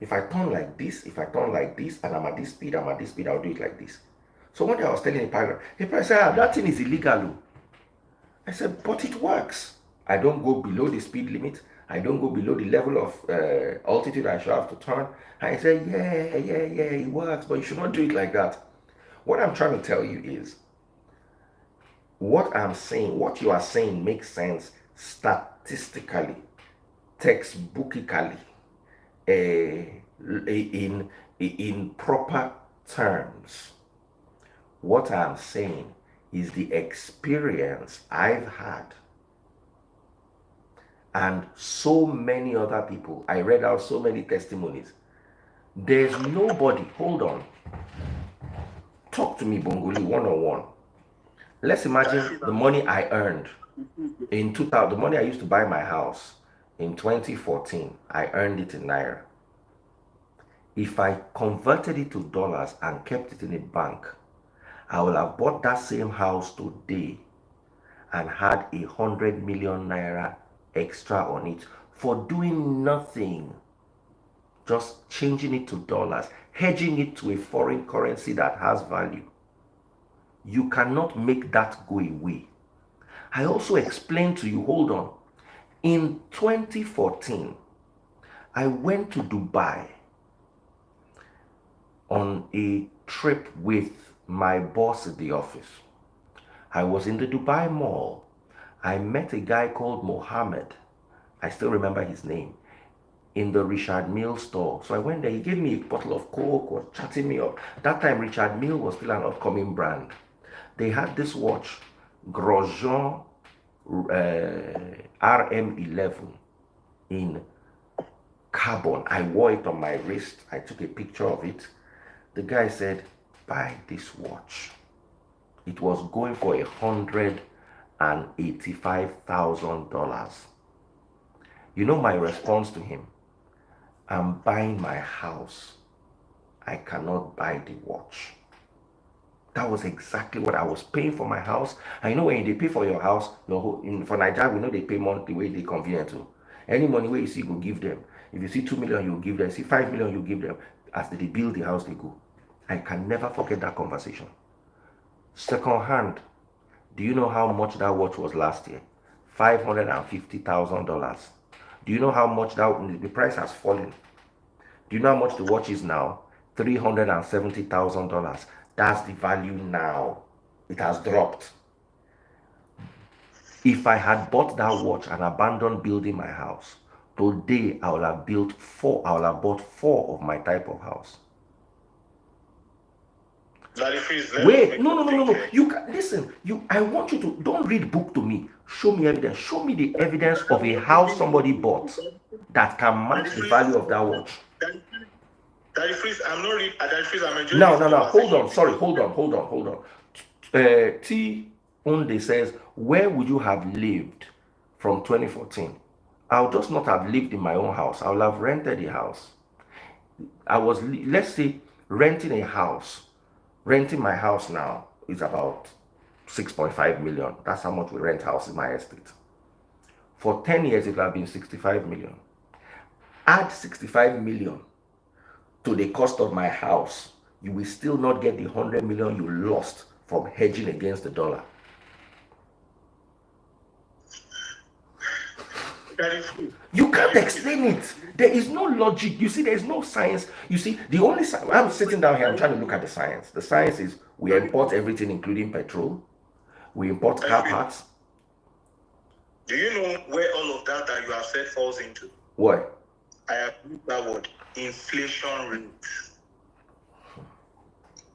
if I turn like this, if I turn like this, and I'm at this speed, I'll do it like this. So one day I was telling the pilot said, that thing is illegal. I said, but it works. I don't go below the speed limit. I don't go below the level of altitude I should have to turn. I said, yeah, it works, but you should not do it like that. What I'm trying to tell you is, what I'm saying, what you are saying makes sense statistically, textbookically, in proper terms. What I'm saying is the experience I've had and so many other people. I read out so many testimonies. There's nobody, hold on. Talk to me, Bongoli, one-on-one. Let's imagine the money I earned in 2000, the money I used to buy my house in 2014, I earned it in Naira. If I converted it to dollars and kept it in a bank, I will have bought that same house today and had 100 million Naira extra on it for doing nothing, just changing it to dollars, hedging it to a foreign currency that has value. You cannot make that go away. I also explained to you, hold on. In 2014, I went to Dubai on a trip with my boss at the office. I was in the Dubai Mall. I met a guy called Mohammed. I still remember his name. In the Richard Mille store. So I went there. He gave me a bottle of Coke, was chatting me up. That time, Richard Mille was still an upcoming brand. They had this watch, Grosjean RM11 in carbon. I wore it on my wrist. I took a picture of it. The guy said, buy this watch. It was going for $185,000. You know my response to him? I'm buying my house. I cannot buy the watch. That was exactly what I was paying for my house. And you know when they pay for your house, for Nigeria, we know they pay monthly way they convenient to. Any money where you see, you give them. If you see 2 million, you give them. See 5 million, you give them. As they build the house, they go. I can never forget that conversation. Second hand, do you know how much that watch was last year? $550,000. Do you know how much the price has fallen? Do you know how much the watch is now? $370,000. That's the value now. It has dropped. If I had bought that watch and abandoned building my house, today I would have bought 4 of my type of house. Wait, no. You can listen. I want you to don't read book to me. Show me evidence. Show me the evidence of a house somebody bought that can match the value of that watch. I'm not reading. I'm enjoying. No. Hold on. Sorry. Hold on. T. Onde says, where would you have lived from 2014? I'll just not have lived in my own house. I will have rented a house. I was, let's say, renting a house. Renting my house now is about 6.5 million. That's how much we rent house in my estate. For 10 years, it will have been 65 million. Add 65 million to the cost of my house. You will still not get the 100 million you lost from hedging against the dollar. You can't explain it. There is no logic. You see, there is no science. You see, the only science, I'm sitting down here, I'm trying to look at the science. The science is we import everything, including petrol. We import car parts. Do you know where all of that you have said falls into? What? I have used that word, inflation rate.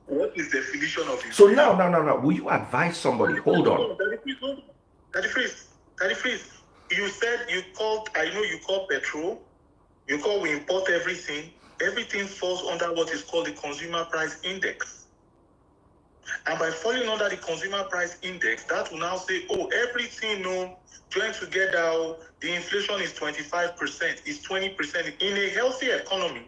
What is the definition of inflation? So now, will you advise somebody? Hold on. Daddy Freeze. You said you called, I know you call petrol, we import everything. Everything falls under what is called the consumer price index. And by falling under the consumer price index, that will now say, everything joined together, the inflation is 25%, is 20%. In a healthy economy,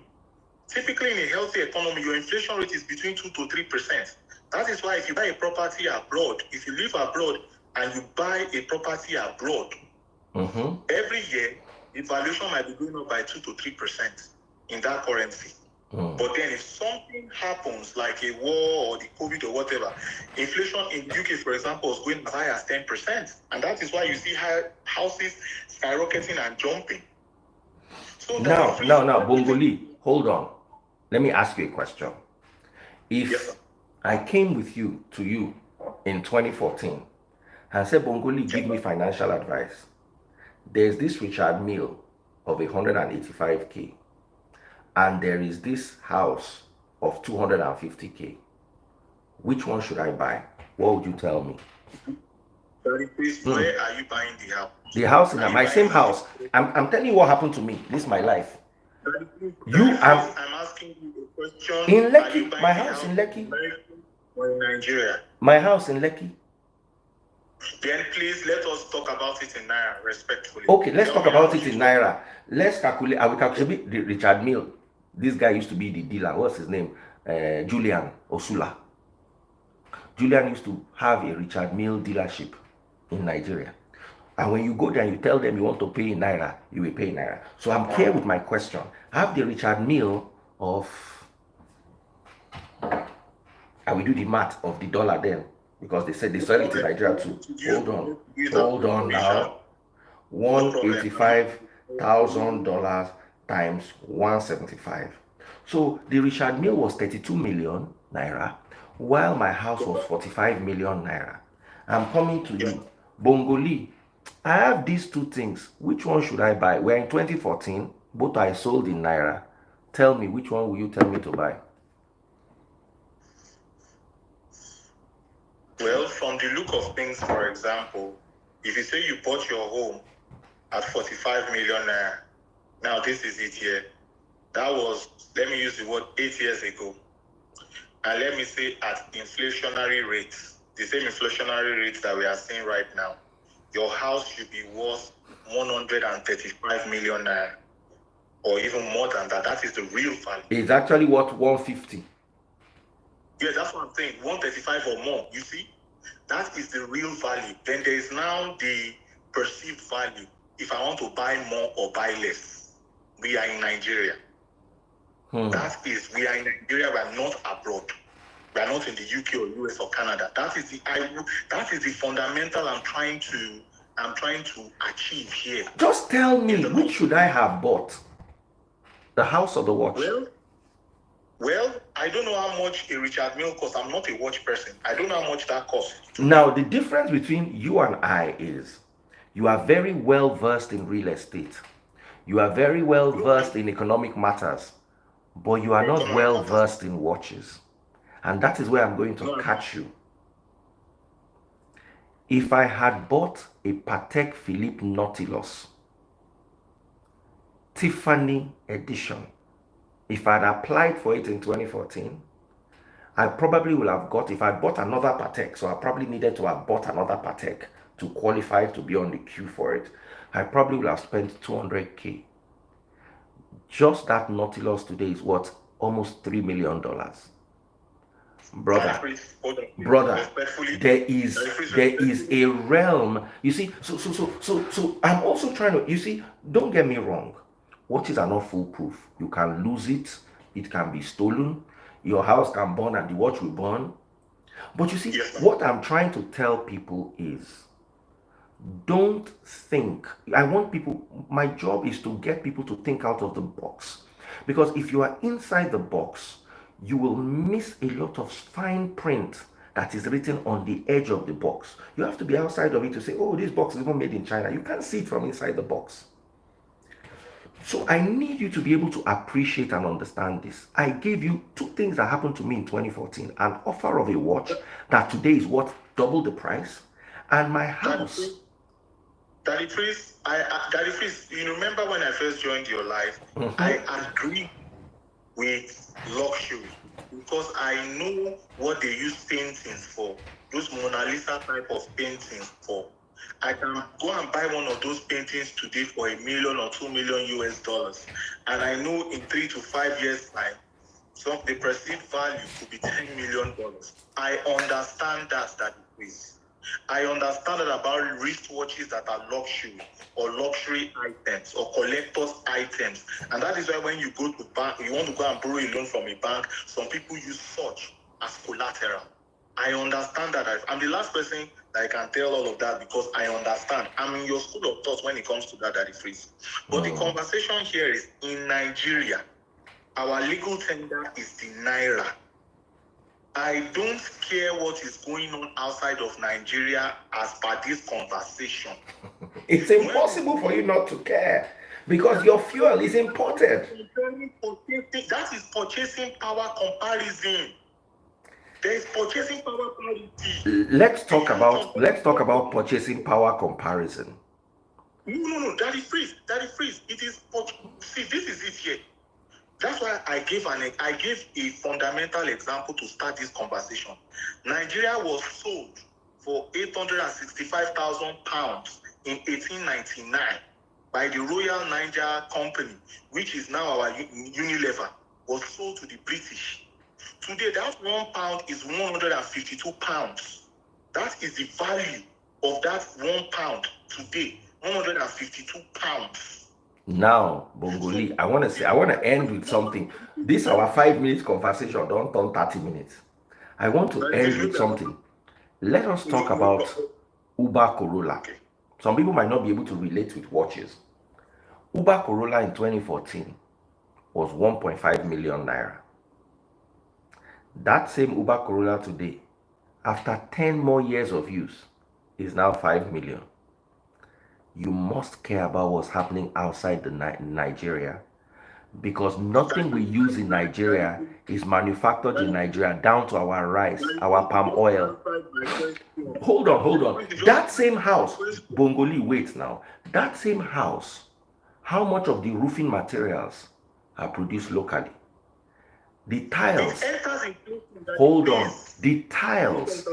typically in a healthy economy, your inflation rate is between 2 to 3%. That is why if you buy a property abroad, if you live abroad and you buy a property abroad, every year, the valuation might be going up by 2 to 3% in that currency. But then if something happens like a war or the COVID or whatever, inflation in the UK, for example, is going as high as 10%. And that is why you see houses skyrocketing and jumping. So now, Bongoli, hold on. Let me ask you a question. If I came to you in 2014 and said, Bongoli, give me financial advice. There's this Richard Mille of 185K. And there is this house of 250K. Which one should I buy? What would you tell me? Where are you buying the house? The house in my same house. I'm telling you what happened to me. This is my life. I'm asking you a question. In Lekki, my house in Lekki. Or in Nigeria. My house in Lekki. Then please let us talk about it in Naira, respectfully. Okay, let's talk about it in Naira. Let's calculate. I will calculate Richard Mille. This guy used to be the dealer. What's his name? Julian Osula. Julian used to have a Richard Mille dealership in Nigeria. And when you go there and you tell them you want to pay in Naira, you will pay in Naira. So I'm clear with my question. Have the Richard Mille of, I will do the math of the dollar then. because they said they sell it in Nigeria too. Hold on now. $185,000 times 175. So the Richard Mille was 32 million naira, while my house was 45 million naira. I'm coming to you, Bongoli. I have these two things. Which one should I buy? We're in 2014. Both I sold in naira. Tell me, which one will you tell me to buy? Well, from the look of things, for example, if you say you bought your home at 45 million naira, now this is it here. That was, let me use the word, 8 years ago. And let me say at inflationary rates, the same inflationary rates that we are seeing right now, your house should be worth 135 million naira, or even more than that. That is the real value. It's actually worth 150. Yeah, that's what I'm saying. 135 or more. You see, that is the real value. Then there is now the perceived value. If I want to buy more or buy less, we are in Nigeria. That is, we are in Nigeria. We are not abroad. We are not in the UK or US or Canada. That is the fundamental I'm trying to achieve here. Just tell me, which should I have bought? The house or the watch? Well, I don't know how much a Richard Mille costs. I'm not a watch person. I don't know how much that costs. Now, the difference between you and I is you are very well versed in real estate. You are very well versed in economic matters, but you are not well versed in watches. And that is where I'm going to catch you. If I had bought a Patek Philippe Nautilus, Tiffany edition, if I had applied for it in 2014, I probably would have got, if I bought another Patek, so I probably needed to have bought another Patek to qualify to be on the queue for it, I probably would have spent 200K. Just that Nautilus today is worth almost $3 million. Brother, there is a realm. You see, so I'm also trying to, you see, don't get me wrong. Watches are not foolproof. You can lose it. It can be stolen. Your house can burn and the watch will burn. But you see, what I'm trying to tell people is, don't think. I want people, my job is to get people to think out of the box. Because if you are inside the box, you will miss a lot of fine print that is written on the edge of the box. You have to be outside of it to say, oh, this box is even made in China. You can't see it from inside the box. So I need you to be able to appreciate and understand this. I gave you two things that happened to me in 2014. An offer of a watch that today is worth double the price, and my house. Daddy Freeze, you remember when I first joined your life, I agree with luxury because I know what they use paintings for, those Mona Lisa type of paintings for. I can go and buy one of those paintings today for $1 million or $2 million US, and I know in 3 to 5 years time, so the perceived value could be $10 million. I understand that is. I understand that about wristwatches that are luxury or luxury items or collector's items, and that is why when you go to bank, you want to go and borrow a loan from a bank, some people use such as collateral. I understand that. I'm the last person that I can tell all of that because I understand. I'm in your school of thought when it comes to that, Daddy Freeze. But the conversation here is in Nigeria, our legal tender is the Naira. I don't care what is going on outside of Nigeria as per this conversation. It's impossible for you not to care because your fuel is imported. That is purchasing power comparison. There is purchasing power parity. Let's talk about purchasing power comparison. No, Daddy Freeze. It is, see, this is it here. That's why I gave a fundamental example to start this conversation. Nigeria was sold for £865,000 in 1899 by the Royal Niger Company, which is now our Unilever, was sold to the British. Today, that £1 is £152. That is the value of that £1 today, £152. Now, Bongoli, I want to end with something. This our 5 minutes conversation, don't turn 30 minutes. I want to end with something. Let us talk about Uber Corolla. Some people might not be able to relate with watches. Uber Corolla in 2014 was 1.5 million naira. That same Uber Corolla today, after 10 more years of use, is now 5 million. You must care about what's happening outside the Nigeria, because nothing we use in Nigeria is manufactured in Nigeria, down to our rice, our palm oil. Hold on. That same house, Bongoli, wait now. That same house, how much of the roofing materials are produced locally? The tiles, hold on, the tiles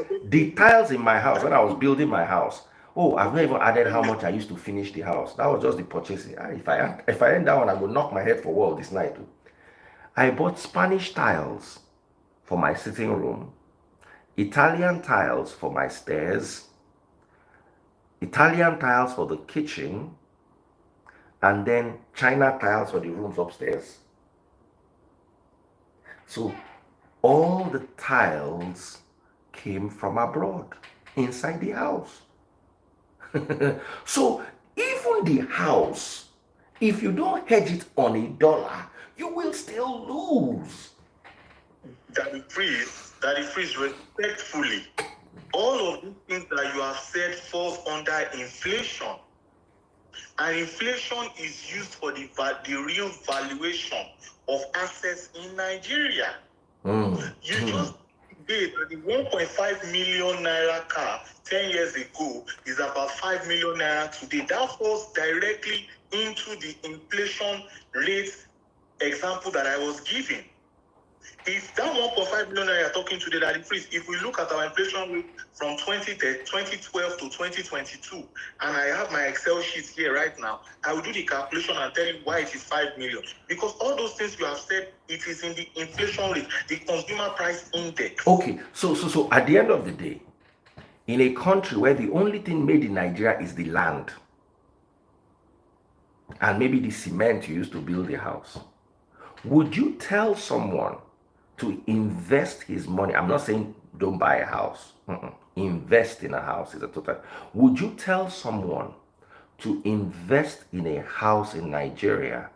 in my house, when I was building my house, oh, I've not even added how much I used to finish the house. That was just the purchasing. If I end that one, I will knock my head for wall this night. I bought Spanish tiles for my sitting room, Italian tiles for my stairs, Italian tiles for the kitchen, and then China tiles for the rooms upstairs. So all the tiles came from abroad, inside the house. So even the house, if you don't hedge it on $1, you will still lose. That is respectfully. All of these things that you have said falls under inflation. And inflation is used for the real valuation of assets in Nigeria. You just did that the 1.5 million naira car 10 years ago is about 5 million naira today. That falls directly into the inflation rate example that I was giving. If that 1.5 million naira you're talking today, that increase, if we look at our inflation rate from 2012 to 2022, and I have my Excel sheet here right now, I will do the calculation and tell you why it is 5 million. Because all those things you have said, it is in the inflation rate, the consumer price index. Okay, so at the end of the day, in a country where the only thing made in Nigeria is the land and maybe the cement you used to build the house, would you tell someone to invest his money? I'm not saying don't buy a house. Invest in a house is a total. Would you tell someone to invest in a house in Nigeria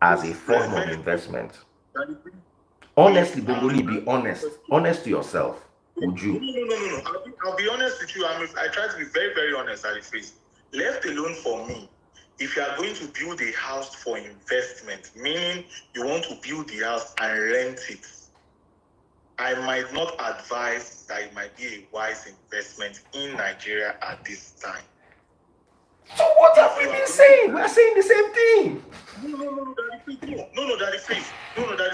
as a form of investment? Honestly, Bongoli, be honest. Honest to yourself. Would you? No. I'll be honest with you. I try to be very, very honest at the face. Left alone for me, if you are going to build a house for investment, meaning you want to build the house and rent it, I might not advise that it might be a wise investment in Nigeria at this time. So what have we been saying? We're saying the same thing. No, Daddy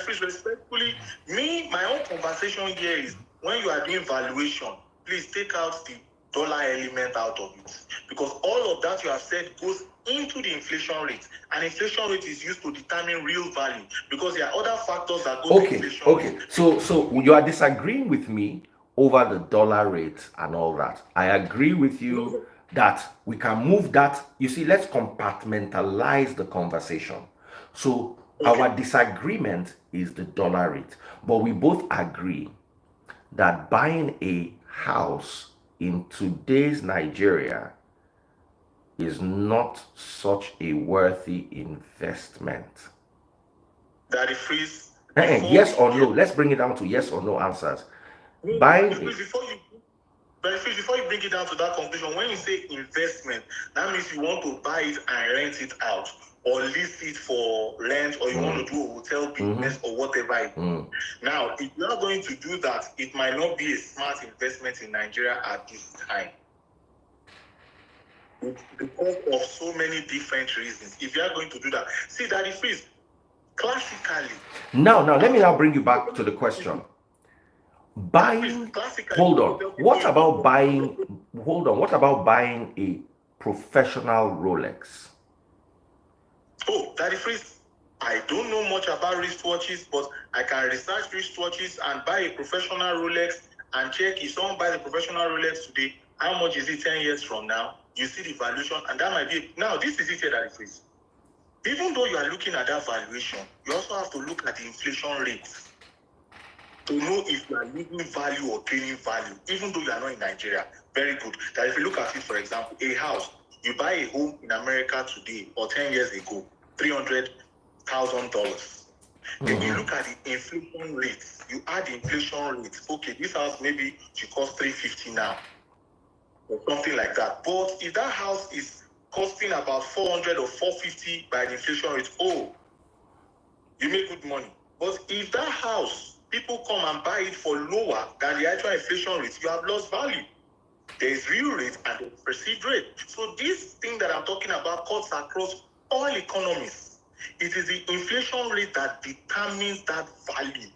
Freeze, respectfully, my own conversation here is when you are doing valuation, please take out the dollar element out of it. Because all of that you have said goes into the inflation rate. And inflation rate is used to determine real value because there are other factors that go to inflation rate. So you are disagreeing with me over the dollar rate and all that. I agree with you that we can move that. You see, let's compartmentalize the conversation. So our disagreement is the dollar rate, but we both agree that buying a house in today's Nigeria is not such a worthy investment. Daddy Freeze. Yes or no? Let's bring it down to yes or no answers. Before you bring it down to that conclusion, when you say investment, that means you want to buy it and rent it out, or lease it for rent, or you want to do a hotel business or whatever. Now, if you are going to do that, it might not be a smart investment in Nigeria at this time. Because of so many different reasons. If you are going to do that, see, Daddy Freeze, classically. Now, let me now bring you back to the question. Buying, hold on. What about buying a professional Rolex? Oh, Daddy Freeze, I don't know much about wristwatches, but I can research wristwatches and buy a professional Rolex and check if someone buys a professional Rolex today, how much is it 10 years from now? You see the valuation, and that might be. Now, this is it here, Daddy Freeze. Even though you are looking at that valuation, you also have to look at the inflation rates. to know if you are losing value or gaining value, even though you are not in Nigeria. Very good. That if you look at it, for example, a house, you buy a home in America today or 10 years ago, $300,000. Then you look at the inflation rate. You add the inflation rate. Okay, this house maybe should cost $350 now, or something like that. But if that house is costing about $400 or $450 by the inflation rate, oh, you make good money. But if that house, people come and buy it for lower than the actual inflation rate, you have lost value. There is real rate and there is perceived rate. So this thing that I'm talking about cuts across all economies. It is the inflation rate that determines that value.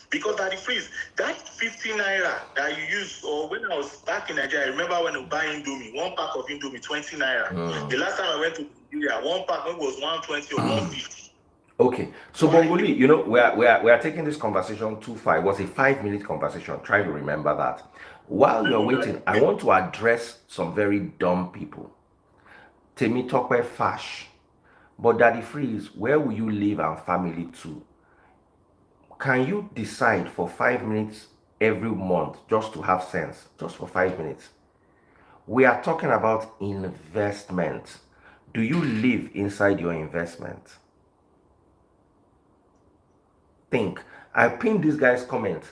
Because that is freeze. That 50 naira that you use, or when I was back in Nigeria, I remember when I was buying Indomie, one pack of Indomie, 20 naira. The last time I went to Nigeria, one pack was 120 or 150. Okay, so Bongoli, you know, we are taking this conversation too far. It was a 5-minute conversation. Try to remember that. While you're waiting, I want to address some very dumb people. Temi Tokwe Fash. But Daddy Freeze, where will you live and family too? Can you decide for 5 minutes every month just to have sense? Just for 5 minutes. We are talking about investment. Do you live inside your investment? Think. I pinned this guy's comment,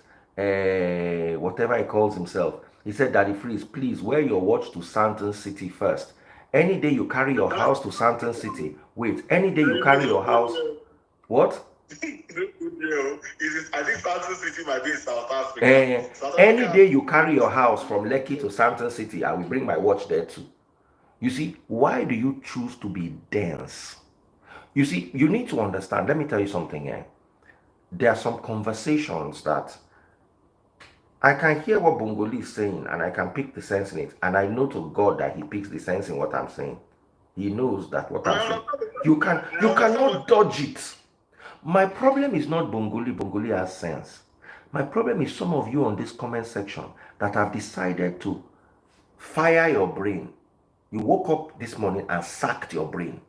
whatever he calls himself. He said, Daddy Freeze, please wear your watch to Santon City first. Any day you carry your house to Santon City, wait, any day you carry your house, what? I think Santon City might be in South Africa. Any day you carry your house from Lekki to Santon City, I will bring my watch there too. You see, why do you choose to be dense? You see, you need to understand. Let me tell you something. There are some conversations that I can hear what Bongoli is saying and I can pick the sense in it. And I know to God that he picks the sense in what I'm saying. He knows that what I'm saying. You cannot dodge it. My problem is not Bongoli. Bongoli has sense. My problem is some of you on this comment section that have decided to fire your brain. You woke up this morning and sacked your brain.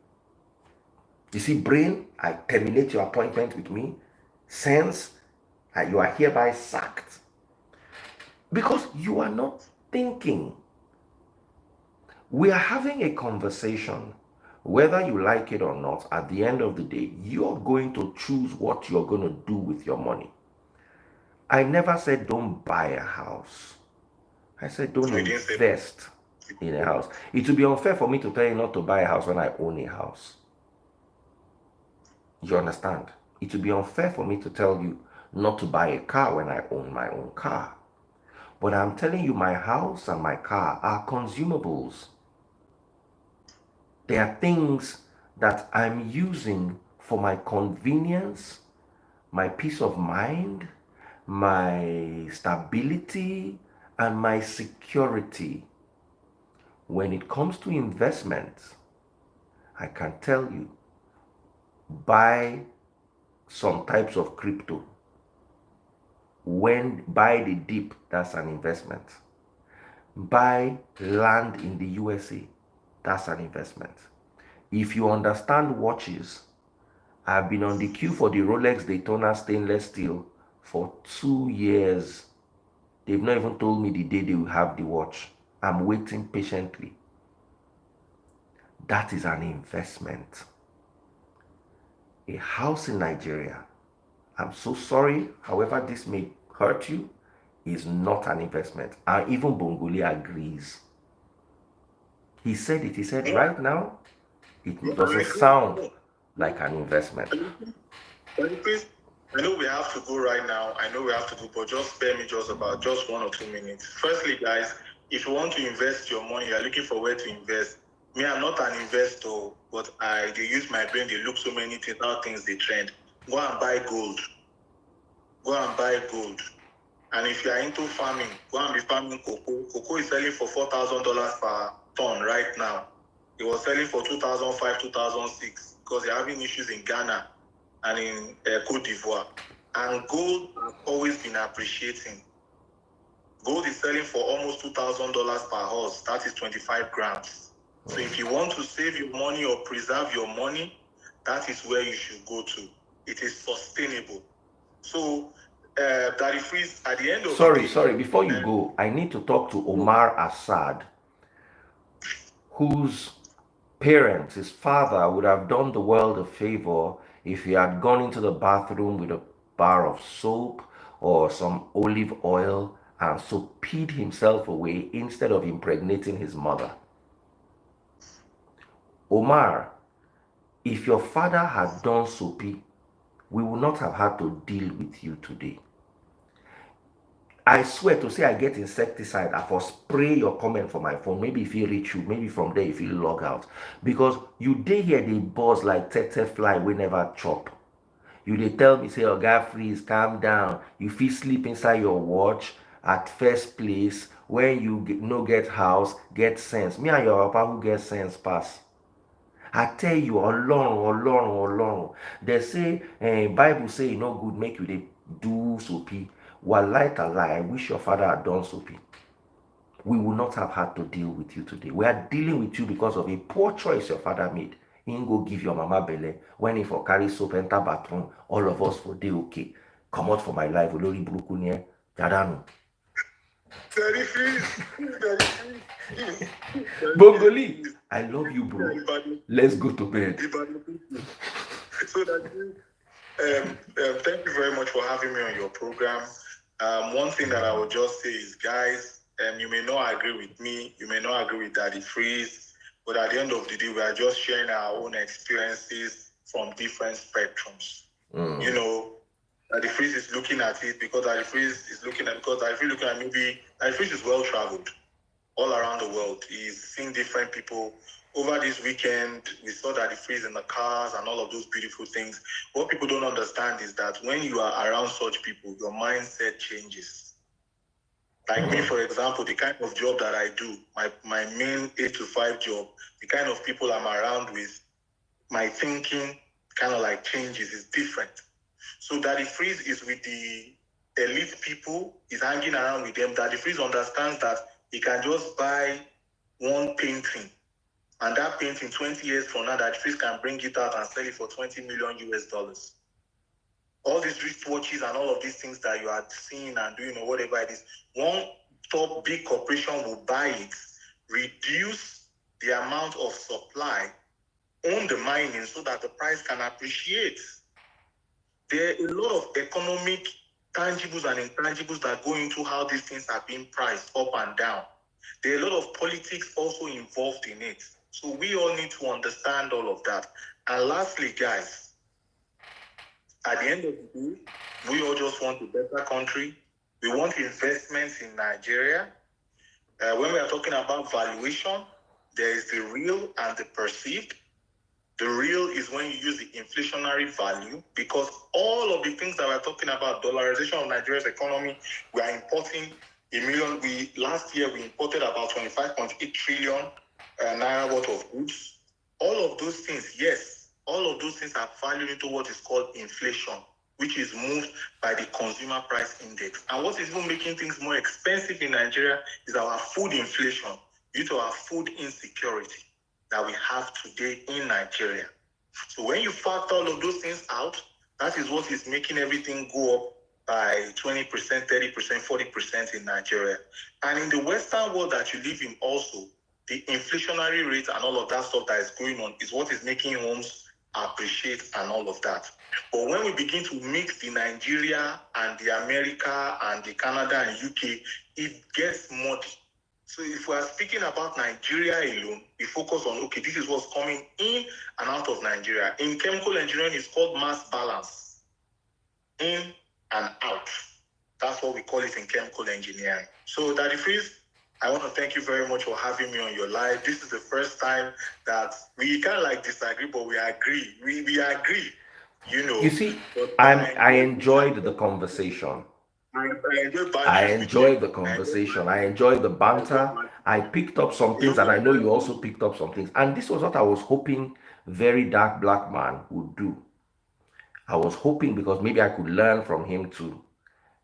You see, brain, I terminate your appointment with me. Sense, you are hereby sacked. Because you are not thinking. We are having a conversation. Whether you like it or not, at the end of the day, you're going to choose what you're going to do with your money. I never said don't buy a house. I said don't invest in a house. It would be unfair for me to tell you not to buy a house when I own a house. You understand? It would be unfair for me to tell you not to buy a car when I own my own car. But I'm telling you, my house and my car are consumables. They are things that I'm using for my convenience, my peace of mind, my stability, and my security. When it comes to investments, I can tell you, buy some types of crypto. When buy the dip, that's an investment. Buy land in the USA, that's an investment. If you understand watches, I've been on the queue for the Rolex Daytona stainless steel for 2 years. They've not even told me the day they will have the watch. I'm waiting patiently. That is an investment. A house in Nigeria, I'm so sorry, however this may hurt you, is not an investment. And even Bongoli agrees. He said it. He said right now, it doesn't sound like an investment. I know we have to go right now. But just spare me just 1 or 2 minutes. Firstly, guys, if you want to invest your money, you're looking for where to invest. Me, I'm not an investor, but they use my brain. They look so many things, how things they trend. Go and buy gold. And if you are into farming, go and be farming cocoa. Cocoa is selling for $4,000 per ton right now. It was selling for 2005, 2006 because they're having issues in Ghana and in Cote d'Ivoire. And gold has always been appreciating. Gold is selling for almost $2,000 per horse. That is 25 grams. So if you want to save your money or preserve your money, that is where you should go to. It is sustainable. So Daddy Freeze, at the end of the Sorry, day, before you go, I need to talk to Omar Assad, whose parents, his father, would have done the world a favor if he had gone into the bathroom with a bar of soap or some olive oil and so peed himself away instead of impregnating his mother. Omar, if your father had done soapy, we would not have had to deal with you today. I swear to say I get insecticide, I for spray your comment for my phone. Maybe if you reach you, maybe from there if you log out. Because you dey here they buzz like tete fly we never chop. You dey tell me say oga freeze, calm down. You fit sleep inside your watch at first place when you no get house, get sense. Me and your papa who get sense pass. I tell you, Ọlọ́run. They say, Bible say e no good make you dey do soapy. Wallahi tallahi, I wish your father had done soapy. We would not have had to deal with you today. We are dealing with you because of a poor choice your father made. He go give your mama belle. When he for carry soap enter bathroom, all of us for dey okay. Come out for my life, olórí burúkú ni ẹ́, jádànù. Daddy Freeze, Daddy Freeze. Bongoli, I love you, bro. Let's go to bed. So that thank you very much for having me on your program. One thing that I would just say is, guys, you may not agree with me, you may not agree with Daddy Freeze, but at the end of the day, we are just sharing our own experiences from different spectrums. You know, Daddy Freeze is looking at it because Daddy Freeze is looking at maybe Daddy Freeze is well traveled all around the world. He's seen different people. Over this weekend, we saw Daddy Freeze in the cars and all of those beautiful things. What people don't understand is that when you are around such people, your mindset changes. Like me, for example, the kind of job that I do, my main 8 to 5 job, the kind of people I'm around with, my thinking kind of like changes, is different. So Daddy Freeze is with the elite people, he's hanging around with them. Daddy Freeze understands that he can just buy one painting, and that painting 20 years from now, Daddy Freeze can bring it out and sell it for 20 million US dollars. All these wristwatches and all of these things that you are seeing and doing or whatever it is, one top big corporation will buy it, reduce the amount of supply, own the mining so that the price can appreciate. There are a lot of economic tangibles and intangibles that go into how these things are being priced up and down. There are a lot of politics also involved in it. So we all need to understand all of that. And lastly, guys, at the end of the day, we all just want a better country. We want investments in Nigeria. When we are talking about valuation, there is the real and the perceived. The real is when you use the inflationary value, because all of the things that we're talking about, dollarization of Nigeria's economy, we are importing last year we imported about 25.8 trillion naira worth of goods. All of those things, yes, all of those things are valued into what is called inflation, which is moved by the consumer price index. And what is even making things more expensive in Nigeria is our food inflation due to our food insecurity that we have today in Nigeria. So when you factor all of those things out, that is what is making everything go up by 20%, 30%, 40% in Nigeria. And in the Western world that you live in also, the inflationary rate and all of that stuff that is going on is what is making homes appreciate and all of that. But when we begin to mix the Nigeria and the America and the Canada and UK, it gets muddy. So if we are speaking about Nigeria alone, we focus on, okay, this is what's coming in and out of Nigeria. In chemical engineering, it's called mass balance. In and out. That's what we call it in chemical engineering. So Daddy Freeze, I want to thank you very much for having me on your live. This is the first time that we kind of like disagree, but we agree. We agree, you know. You see, I enjoyed the conversation. I enjoyed the conversation. I enjoyed the banter. I picked up some things, and I know you also picked up some things. And this was what I was hoping Very Dark Black Man would do. I was hoping because maybe I could learn from him too.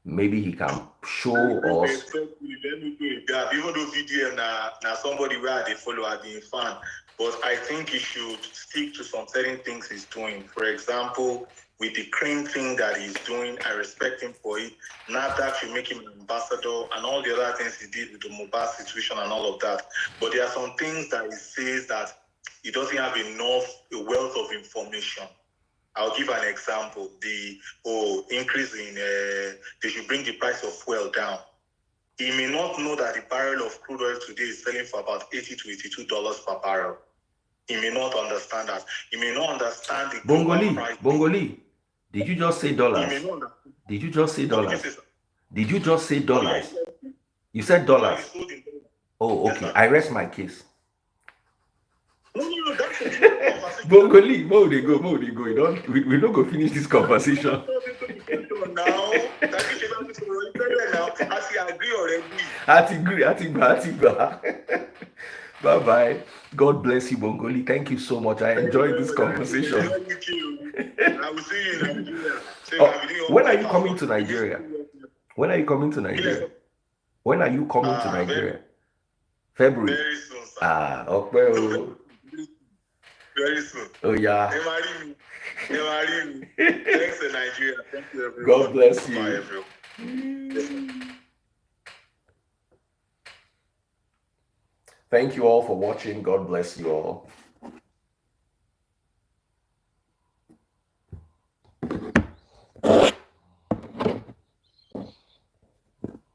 Maybe he can show us. Let me do it. Even though VDM now somebody where they follow, I been fan. But I think he should stick to some certain things he's doing. For example, with the crane thing that he's doing, I respect him for it. NAFDAC should make him an ambassador and all the other things he did with the mobile situation and all of that. But there are some things that he says that he doesn't have enough a wealth of information. I'll give an example. The increase in they should bring the price of fuel down. He may not know that the barrel of crude oil today is selling for about $80 to $82 per barrel. He may not understand that. He may not understand the global price. Bongoli, did you just say dollars? He may not understand. Did you just say dollars? Did you just say Oh, dollars? yeah. You said dollars. Yeah, you Oh, okay. Yes, I rest my case. No, that's a different conversation. Bongoli, more they go. We don't go finish this conversation. Now, Bye bye. God bless you, Bongoli. Thank you so much. I enjoyed this conversation. I will see you in Nigeria. When are you coming to Nigeria? When are you coming to Nigeria? When are you coming to Nigeria? February. Very soon, sir. Okay. Very soon. Oh yeah. Thanks to Nigeria. Thank you, everyone. God bless you. Bye, everyone. Thank you all for watching. God bless you all.